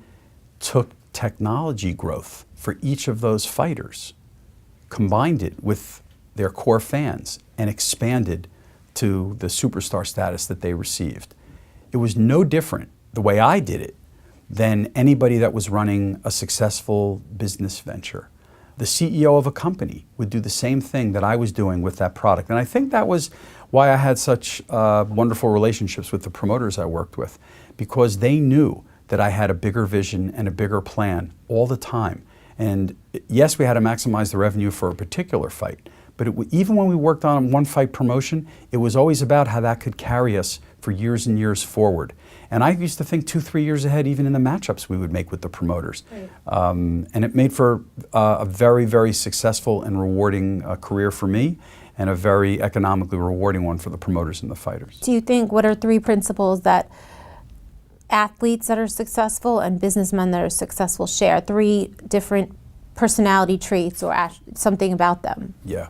Speaker 2: took technology growth for each of those fighters, combined it with their core fans, and expanded to the superstar status that they received. It was no different, the way I did it, than anybody that was running a successful business venture. The CEO of a company would do the same thing that I was doing with that product. And I think that was why I had such wonderful relationships with the promoters I worked with, because they knew that I had a bigger vision and a bigger plan all the time. And yes, we had to maximize the revenue for a particular fight, but even when we worked on one fight promotion, it was always about how that could carry us for years and years forward. And I used to think 2-3 years ahead, even in the matchups we would make with the promoters.
Speaker 1: Right.
Speaker 2: And it made for a very, very successful and rewarding career for me, and a very economically rewarding one for the promoters and the fighters.
Speaker 1: Do you think, what are 3 principles that athletes that are successful and businessmen that are successful share? 3 different personality traits or something about them?
Speaker 2: Yeah,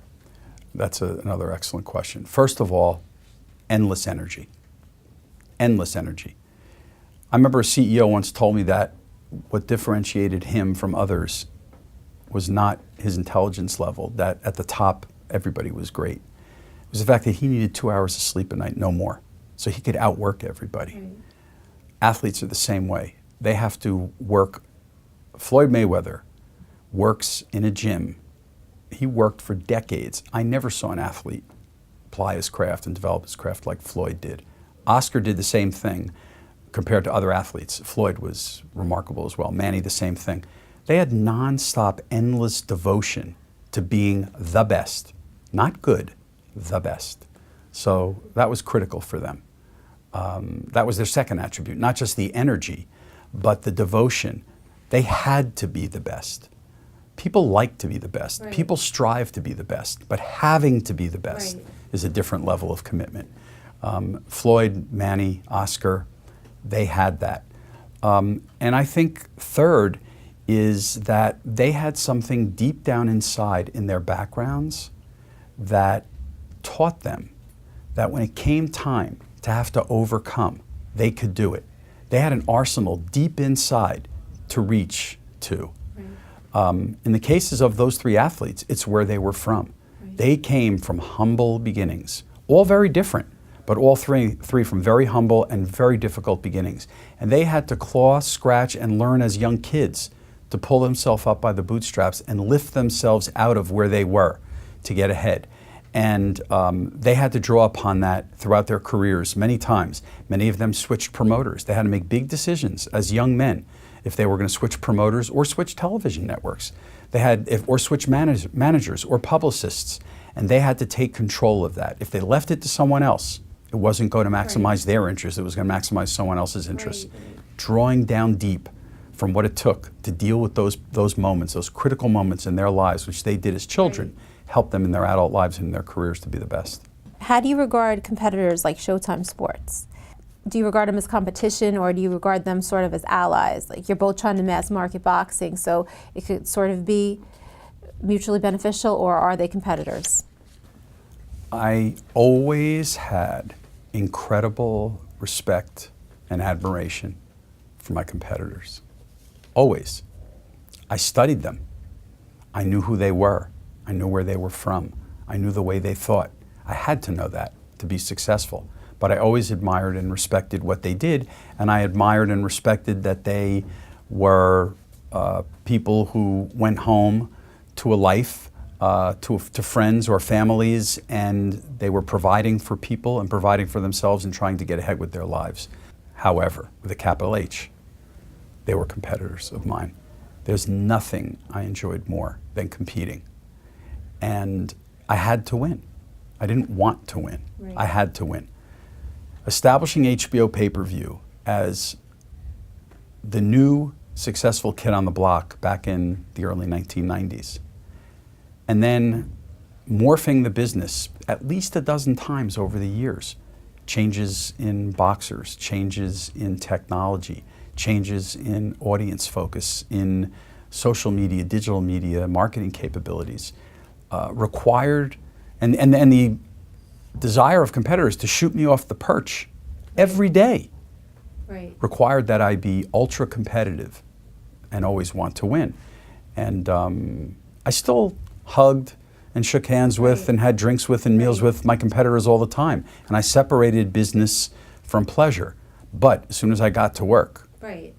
Speaker 2: that's another excellent question. First of all, endless energy. Endless energy. I remember a CEO once told me that what differentiated him from others was not his intelligence level, that at the top everybody was great. It was the fact that he needed 2 hours of sleep a night, no more, so he could outwork everybody. Right. Athletes are the same way. They have to work. Floyd Mayweather works in a gym. He worked for decades. I never saw an athlete apply his craft and develop his craft like Floyd did. Oscar did the same thing compared to other athletes. Floyd was remarkable as well. Manny, the same thing. They had nonstop, endless devotion to being the best. Not good, the best. So that was critical for them. That was their second attribute, not just the energy, but the devotion. They had to be the best. People like to be the best. Right. People strive to be the best, but having to be the best is a different level of commitment. Floyd, Manny, Oscar, they had that. And I think third is that they had something deep down inside in their backgrounds that taught them that when it came time to have to overcome, they could do it. They had an arsenal deep inside to reach to. Right. In the cases of those 3 athletes, it's where they were from. Right. They came from humble beginnings, all very different, but all three from very humble and very difficult beginnings. And they had to claw, scratch, and learn as young kids to pull themselves up by the bootstraps and lift themselves out of where they were to get ahead. And they had to draw upon that throughout their careers many times. Many of them switched promoters. They had to make big decisions as young men if they were going to switch promoters or switch television networks. They had, or switch managers or publicists, and they had to take control of that. If they left it to someone else, it wasn't going to maximize their interest. It was going to maximize someone else's interest. Drawing down deep from what it took to deal with those moments, those critical moments in their lives, which they did as children, help them in their adult lives and in their careers to be the best.
Speaker 1: How do you regard competitors like Showtime Sports? Do you regard them as competition, or do you regard them sort of as allies? Like, you're both trying to mass market boxing, so it could sort of be mutually beneficial, or are they competitors?
Speaker 2: I always had incredible respect and admiration for my competitors. Always. I studied them. I knew who they were. I knew where they were from. I knew the way they thought. I had to know that to be successful. But I always admired and respected what they did, and I admired and respected that they were people who went home to a life, to friends or families, and they were providing for people and providing for themselves and trying to get ahead with their lives. However, with a capital H, they were competitors of mine. There's nothing I enjoyed more than competing. And I had to win. I didn't want to win. Right. I had to win. Establishing HBO pay-per-view as the new successful kid on the block back in the early 1990s, and then morphing the business at least a dozen times over the years. Changes in boxers, changes in technology, changes in audience focus, in social media, digital media, marketing capabilities, required, and the desire of competitors to shoot me off the perch every day required that I be ultra competitive and always want to win. And I still hugged and shook hands with and had drinks with and meals with my competitors all the time. And I separated business from pleasure. But as soon as I got to work,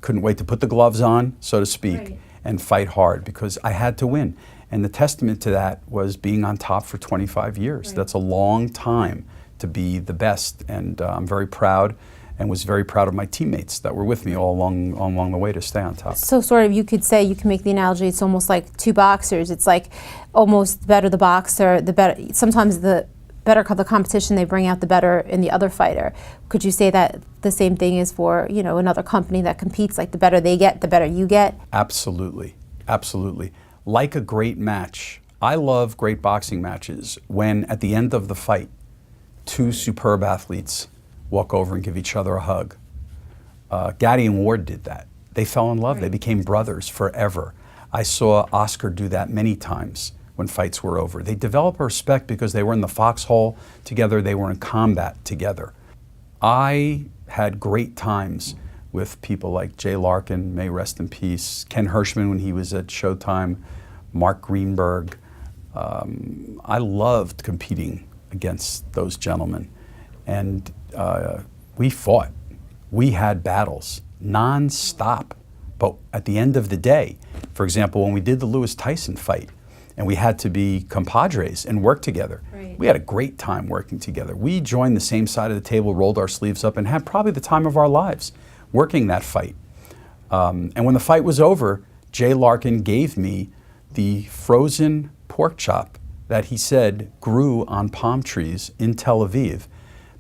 Speaker 2: couldn't wait to put the gloves on, so to speak, and fight hard, because I had to win. And the testament to that was being on top for 25 years. Right. That's a long time to be the best, and I'm very proud, and was very proud of my teammates that were with me all along the way to stay on top.
Speaker 1: So sort of, you could say, you can make the analogy, it's almost like two boxers. It's like almost the better the boxer, the better, sometimes the better the competition they bring out, the better in the other fighter. Could you say that the same thing is for, you know, another company that competes, like the better they get, the better you get?
Speaker 2: Absolutely, absolutely. Like a great match, I love great boxing matches when at the end of the fight, two superb athletes walk over and give each other a hug. Gaddy and Ward did that. They fell in love. Right. They became brothers forever. I saw Oscar do that many times when fights were over. They developed a respect because they were in the foxhole together, they were in combat together. I had great times with people like Jay Larkin, may rest in peace, Ken Hirschman when he was at Showtime, Mark Greenberg. I loved competing against those gentlemen. And we fought. We had battles non-stop. But at the end of the day, for example, when we did the Lewis Tyson fight, and we had to be compadres and work together. Right. We had a great time working together. We joined the same side of the table, rolled our sleeves up, and had probably the time of our lives working that fight. And when the fight was over, Jay Larkin gave me the frozen pork chop that he said grew on palm trees in Tel Aviv,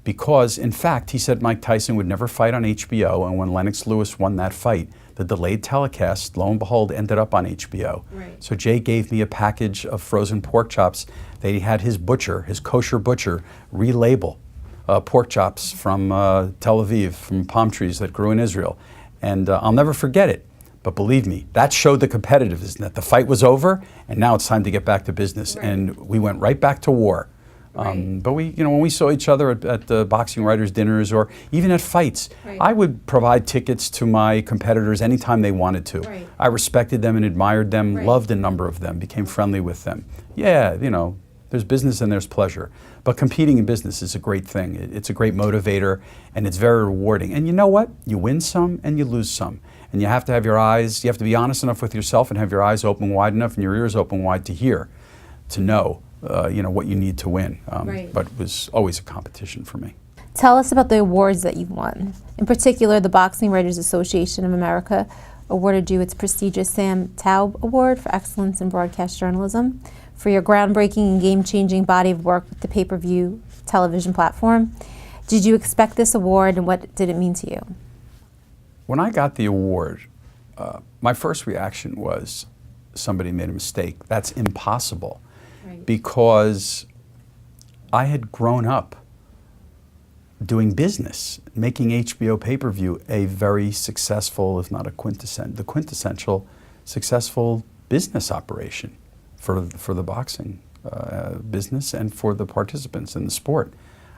Speaker 2: because in fact, he said Mike Tyson would never fight on HBO, and when Lennox Lewis won that fight, the delayed telecast, lo and behold, ended up on HBO. Right. So Jay gave me a package of frozen pork chops that he had his butcher, his kosher butcher, relabel pork chops from Tel Aviv, from palm trees that grew in Israel. And I'll never forget it. But believe me, that showed the competitiveness, that the fight was over, and now it's time to get back to business. Right. And we went right back to war. Right. But we, when we saw each other at the boxing writers' dinners or even at fights, right. I would provide tickets to my competitors anytime they wanted to. Right. I respected them and admired them, right. Loved a number of them, became friendly with them. Yeah, there's business and there's pleasure. But competing in business is a great thing. It's a great motivator, and it's very rewarding. And you know what? You win some and you lose some. And you have to have you have to be honest enough with yourself and have your eyes open wide enough and your ears open wide to hear, to know. What you need to win. Right. But it was always a competition for me.
Speaker 1: Tell us about the awards that you've won. In particular, the Boxing Writers Association of America awarded you its prestigious Sam Taub Award for Excellence in Broadcast Journalism for your groundbreaking and game-changing body of work with the pay-per-view television platform. Did you expect this award, and what did it mean to you?
Speaker 2: When I got the award, my first reaction was, somebody made a mistake. That's impossible. Right. Because I had grown up doing business, making HBO pay-per-view a very successful, if not the quintessential successful business operation for the boxing business and for the participants in the sport.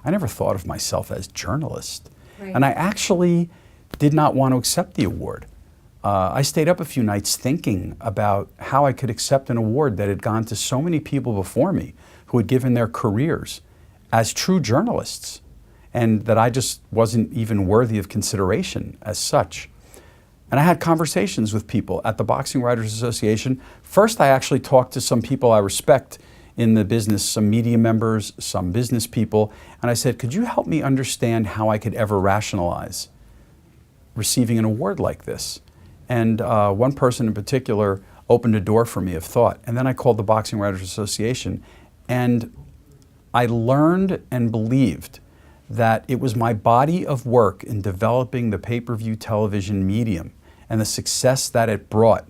Speaker 2: I never thought of myself as journalist. Right. And I actually did not want to accept the award. I stayed up a few nights thinking about how I could accept an award that had gone to so many people before me who had given their careers as true journalists, and that I just wasn't even worthy of consideration as such. And I had conversations with people at the Boxing Writers Association. First, I actually talked to some people I respect in the business, some media members, some business people, and I said, could you help me understand how I could ever rationalize receiving an award like this? And one person in particular opened a door for me of thought. And then I called the Boxing Writers Association, and I learned and believed that it was my body of work in developing the pay-per-view television medium and the success that it brought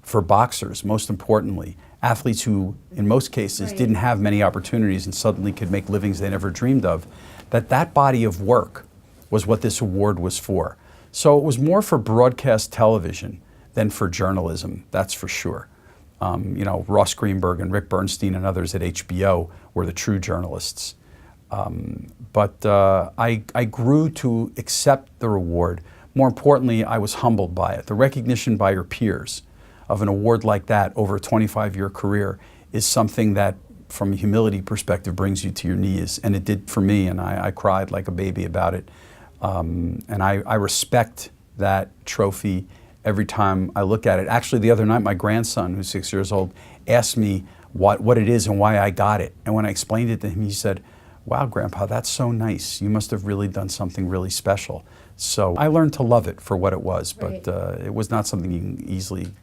Speaker 2: for boxers, most importantly, athletes who, in most cases, right. didn't have many opportunities and suddenly could make livings they never dreamed of, that body of work was what this award was for. So it was more for broadcast television than for journalism, that's for sure. Ross Greenberg and Rick Bernstein and others at HBO were the true journalists. But I grew to accept the reward. More importantly, I was humbled by it. The recognition by your peers of an award like that over a 25-year career is something that, from a humility perspective, brings you to your knees. And it did for me, and I cried like a baby about it. And I respect that trophy every time I look at it. Actually, the other night, my grandson, who's 6 years old, asked me what it is and why I got it. And when I explained it to him, he said, "Wow, Grandpa, that's so nice. You must have really done something really special." So I learned to love it for what it was, but it was not something easy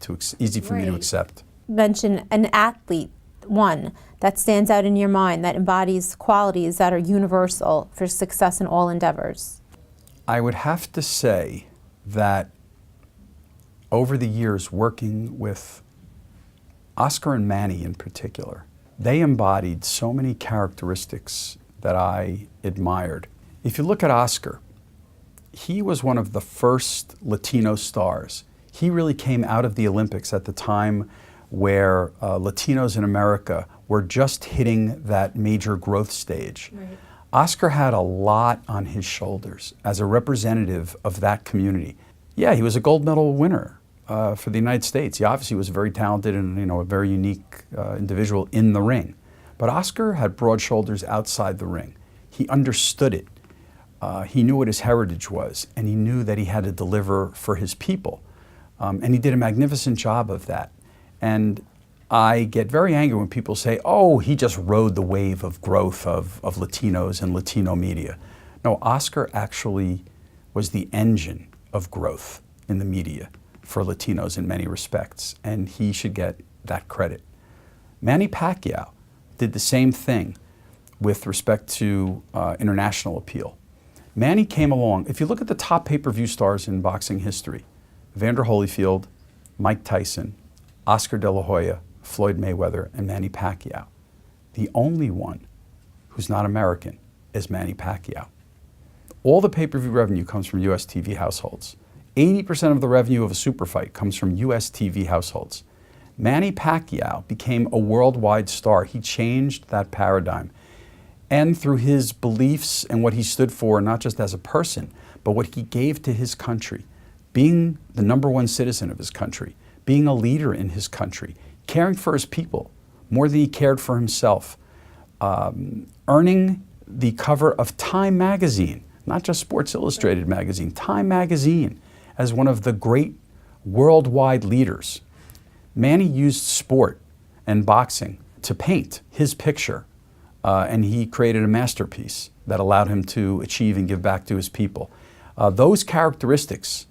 Speaker 2: for me to accept.
Speaker 1: Mention an athlete, one that stands out in your mind that embodies qualities that are universal for success in all endeavors.
Speaker 2: I would have to say that over the years working with Oscar and Manny in particular, they embodied so many characteristics that I admired. If you look at Oscar, he was one of the first Latino stars. He really came out of the Olympics at the time where Latinos in America were just hitting that major growth stage. Right. Oscar had a lot on his shoulders as a representative of that community. Yeah, he was a gold medal winner for the United States. He obviously was very talented and a very unique individual in the ring. But Oscar had broad shoulders outside the ring. He understood it. He knew what his heritage was, and he knew that he had to deliver for his people. And he did a magnificent job of that. And I get very angry when people say, "Oh, he just rode the wave of growth of Latinos and Latino media." No, Oscar actually was the engine of growth in the media for Latinos in many respects, and he should get that credit. Manny Pacquiao did the same thing with respect to international appeal. Manny came along. If you look at the top pay-per-view stars in boxing history, Evander Holyfield, Mike Tyson, Oscar De La Hoya, Floyd Mayweather, and Manny Pacquiao. The only one who's not American is Manny Pacquiao. All the pay-per-view revenue comes from U.S. TV households. 80% of the revenue of a super fight comes from U.S. TV households. Manny Pacquiao became a worldwide star. He changed that paradigm. And through his beliefs and what he stood for, not just as a person, but what he gave to his country, being the #1 citizen of his country, being a leader in his country, caring for his people more than he cared for himself, earning the cover of Time magazine, not just Sports Illustrated magazine, Time magazine, as one of the great worldwide leaders. Manny used sport and boxing to paint his picture, and he created a masterpiece that allowed him to achieve and give back to his people. Those characteristics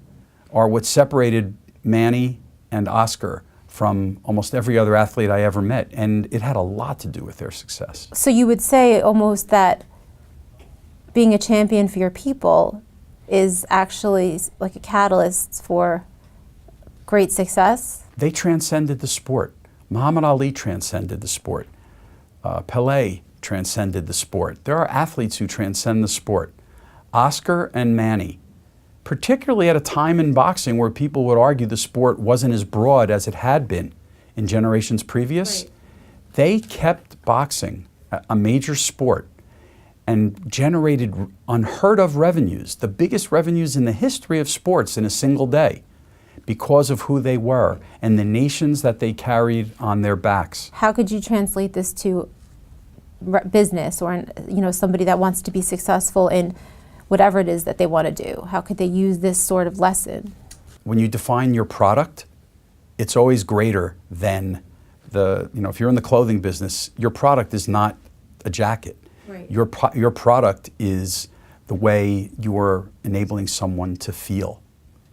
Speaker 2: are what separated Manny and Oscar from almost every other athlete I ever met, and it had a lot to do with their success.
Speaker 1: So you would say almost that being a champion for your people is actually like a catalyst for great success?
Speaker 2: They transcended the sport. Muhammad Ali transcended the sport. Pelé transcended the sport. There are athletes who transcend the sport. Oscar and Manny, particularly at a time in boxing where people would argue the sport wasn't as broad as it had been in generations previous, right. They kept boxing a major sport and generated unheard of revenues, the biggest revenues in the history of sports in a single day, because of who they were and the nations that they carried on their backs.
Speaker 1: How could you translate this to business or somebody that wants to be successful in whatever it is that they want to do? How could they use this sort of lesson?
Speaker 2: When you define your product, it's always greater than if you're in the clothing business, your product is not a jacket. Right. Your product is the way you're enabling someone to feel.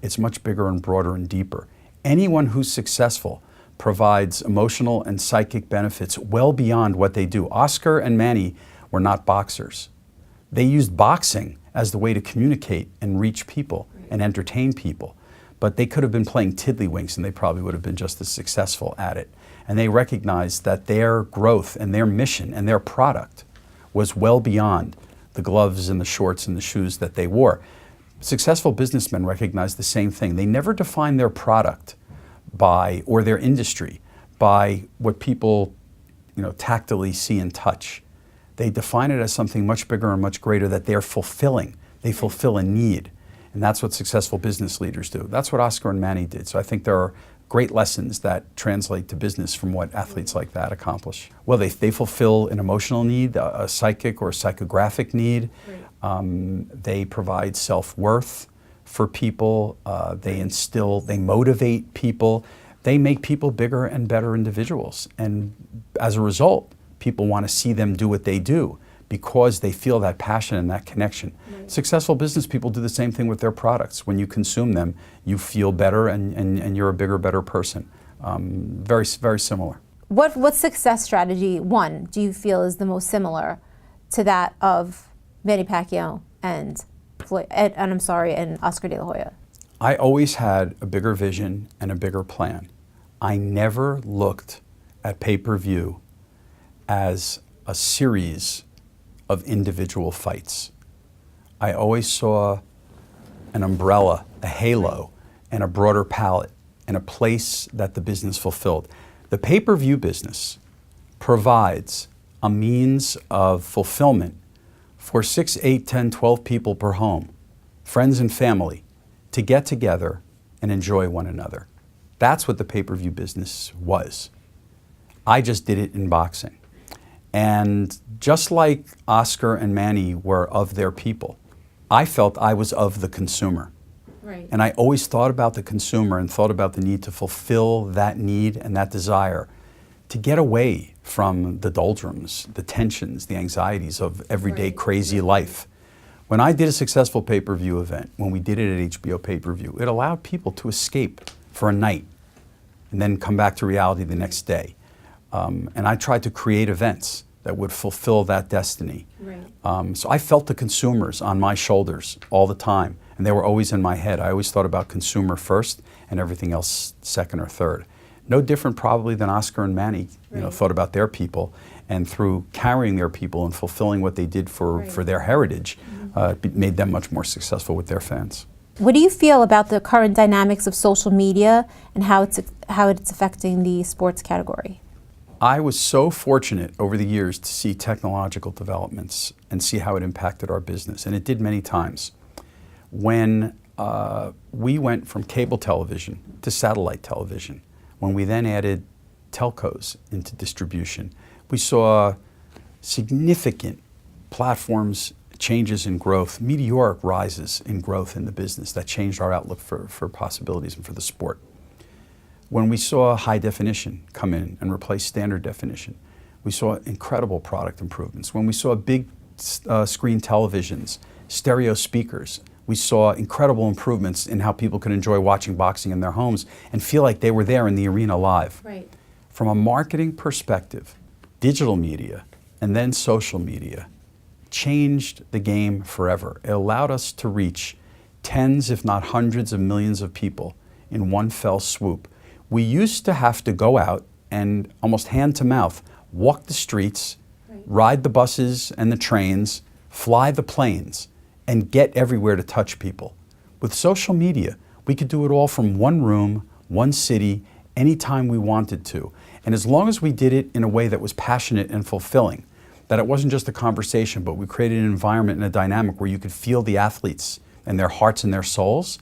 Speaker 2: It's much bigger and broader and deeper. Anyone who's successful provides emotional and psychic benefits well beyond what they do. Oscar and Manny were not boxers. They used boxing as the way to communicate and reach people and entertain people. But they could have been playing tiddlywinks and they probably would have been just as successful at it. And they recognized that their growth and their mission and their product was well beyond the gloves and the shorts and the shoes that they wore. Successful businessmen recognize the same thing. They never define their product or their industry by what people tactily see and touch. They define it as something much bigger and much greater that they're fulfilling. They fulfill a need. And that's what successful business leaders do. That's what Oscar and Manny did. So I think there are great lessons that translate to business from what athletes like that accomplish. Well, they fulfill an emotional need, a psychic or psychographic need. Right. They provide self-worth for people. They motivate people. they make people bigger and better individuals. And as a result, people want to see them do what they do because they feel that passion and that connection. Right. Successful business people do the same thing with their products. When you consume them, you feel better and you're a bigger, better person. Very, very similar.
Speaker 1: What success strategy, one, do you feel is the most similar to that of Manny Pacquiao and Oscar De La Hoya?
Speaker 2: I always had a bigger vision and a bigger plan. I never looked at pay-per-view as a series of individual fights. I always saw an umbrella, a halo, and a broader palette, and a place that the business fulfilled. The pay-per-view business provides a means of fulfillment for 6, 8, 10, 12 people per home, friends and family, to get together and enjoy one another. That's what the pay-per-view business was. I just did it in boxing. And just like Oscar and Manny were of their people, I felt I was of the consumer.
Speaker 1: Right.
Speaker 2: And I always thought about the consumer and thought about the need to fulfill that need and that desire to get away from the doldrums, the tensions, the anxieties of everyday crazy life. When I did a successful pay-per-view event, when we did it at HBO pay-per-view, it allowed people to escape for a night and then come back to reality the next day. And I tried to create events that would fulfill that destiny.
Speaker 1: Right.
Speaker 2: So I felt the consumers on my shoulders all the time, and they were always in my head. I always thought about consumer first and everything else second or third. No different probably than Oscar and Manny, thought about their people, and through carrying their people and fulfilling what they did for their heritage, it made them much more successful with their fans.
Speaker 1: What do you feel about the current dynamics of social media and how it's affecting the sports category?
Speaker 2: I was so fortunate over the years to see technological developments and see how it impacted our business, and it did many times. When we went from cable television to satellite television, when we then added telcos into distribution, we saw significant platforms, changes in growth, meteoric rises in growth in the business that changed our outlook for possibilities and for the sport. When we saw high definition come in and replace standard definition, we saw incredible product improvements. When we saw big screen televisions, stereo speakers, we saw incredible improvements in how people could enjoy watching boxing in their homes and feel like they were there in the arena live.
Speaker 1: Right.
Speaker 2: From a marketing perspective, digital media and then social media changed the game forever. It allowed us to reach tens, if not hundreds of millions of people in one fell swoop. We used to have to go out and almost hand to mouth, walk the streets, ride the buses and the trains, fly the planes, and get everywhere to touch people. With social media, we could do it all from one room, one city, anytime we wanted to. And as long as we did it in a way that was passionate and fulfilling, that it wasn't just a conversation, but we created an environment and a dynamic where you could feel the athletes and their hearts and their souls,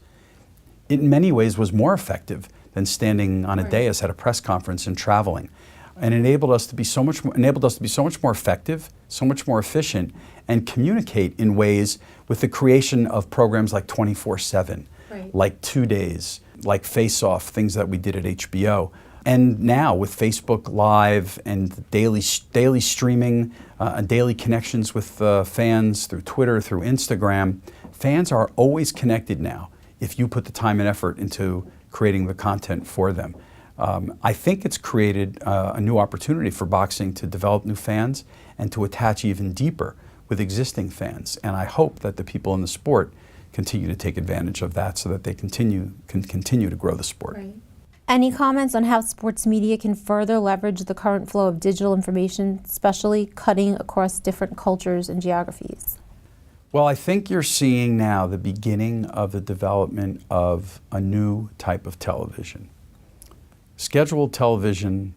Speaker 2: it in many ways was more effective than standing on a dais at a press conference and traveling. And enabled us to be so much more effective, so much more efficient, and communicate in ways with the creation of programs like 24/7, like 2 Days, like Face Off, things that we did at HBO. And now with Facebook Live and daily streaming, and daily connections with fans through Twitter, through Instagram, fans are always connected now if you put the time and effort into creating the content for them. I think it's created a new opportunity for boxing to develop new fans and to attach even deeper with existing fans. And I hope that the people in the sport continue to take advantage of that so that they can continue to grow the sport.
Speaker 1: Right. Any comments on how sports media can further leverage the current flow of digital information, especially cutting across different cultures and geographies?
Speaker 2: Well, I think you're seeing now the beginning of the development of a new type of television. Scheduled television,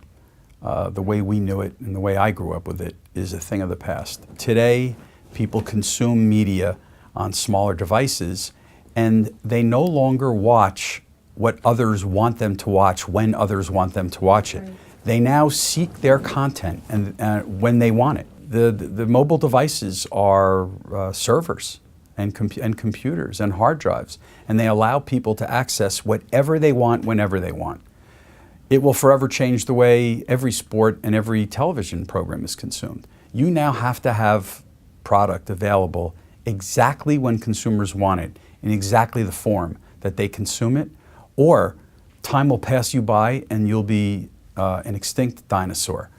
Speaker 2: the way we knew it and the way I grew up with it, is a thing of the past. Today, people consume media on smaller devices, and they no longer watch what others want them to watch when others want them to watch it. Right. They now seek their content and when they want it. The mobile devices are servers and computers and hard drives, and they allow people to access whatever they want whenever they want. it will forever change the way every sport and every television program is consumed. You now have to have product available exactly when consumers want it, in exactly the form that they consume it, or time will pass you by and you'll be an extinct dinosaur.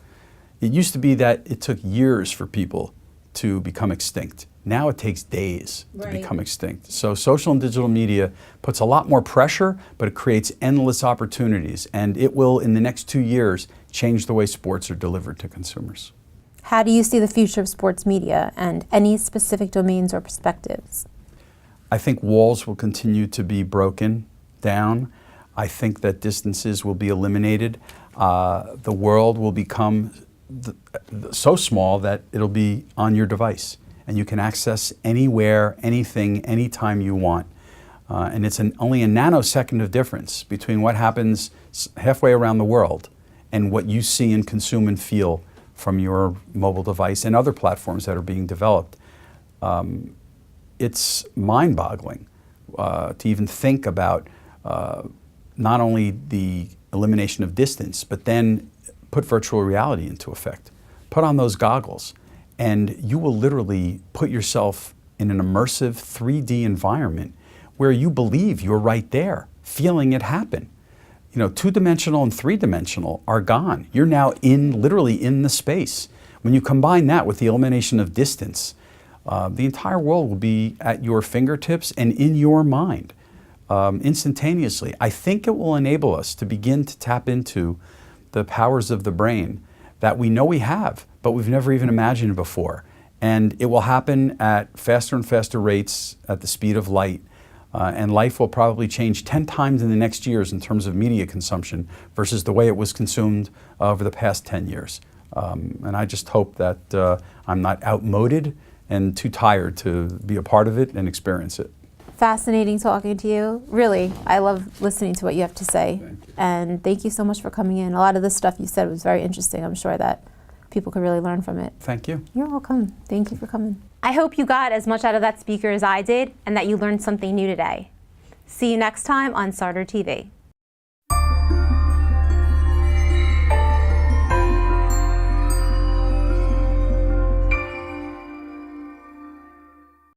Speaker 2: It used to be that it took years for people to become extinct. Now it takes days to become extinct. So social and digital media puts a lot more pressure, but it creates endless opportunities. And it will, in the next 2 years, change the way sports are delivered to consumers.
Speaker 1: How do you see the future of sports media and any specific domains or perspectives?
Speaker 2: I think walls will continue to be broken down. I think that distances will be eliminated. The world will become so small that it'll be on your device. And you can access anywhere, anything, anytime you want. And it's only a nanosecond of difference between what happens halfway around the world and what you see and consume and feel from your mobile device and other platforms that are being developed. It's mind-boggling to even think about not only the elimination of distance, but then put virtual reality into effect. Put on those goggles, and you will literally put yourself in an immersive 3D environment where you believe you're right there, feeling it happen. You know, two-dimensional and three-dimensional are gone. You're now literally in the space. When you combine that with the elimination of distance, the entire world will be at your fingertips and in your mind instantaneously. I think it will enable us to begin to tap into the powers of the brain that we know we have, but we've never even imagined before. And it will happen at faster and faster rates at the speed of light. And life will probably change 10 times in the next years in terms of media consumption versus the way it was consumed over the past 10 years. And I just hope that I'm not outmoded and too tired to be a part of it and experience it.
Speaker 1: Fascinating talking to you. Really, I love listening to what you have to say. And thank you so much for coming in. A lot of the stuff you said was very interesting. I'm sure that people could really learn from it.
Speaker 2: Thank you.
Speaker 1: You're welcome. Thank you for coming. I hope you got as much out of that speaker as I did and that you learned something new today. See you next time on Starter TV.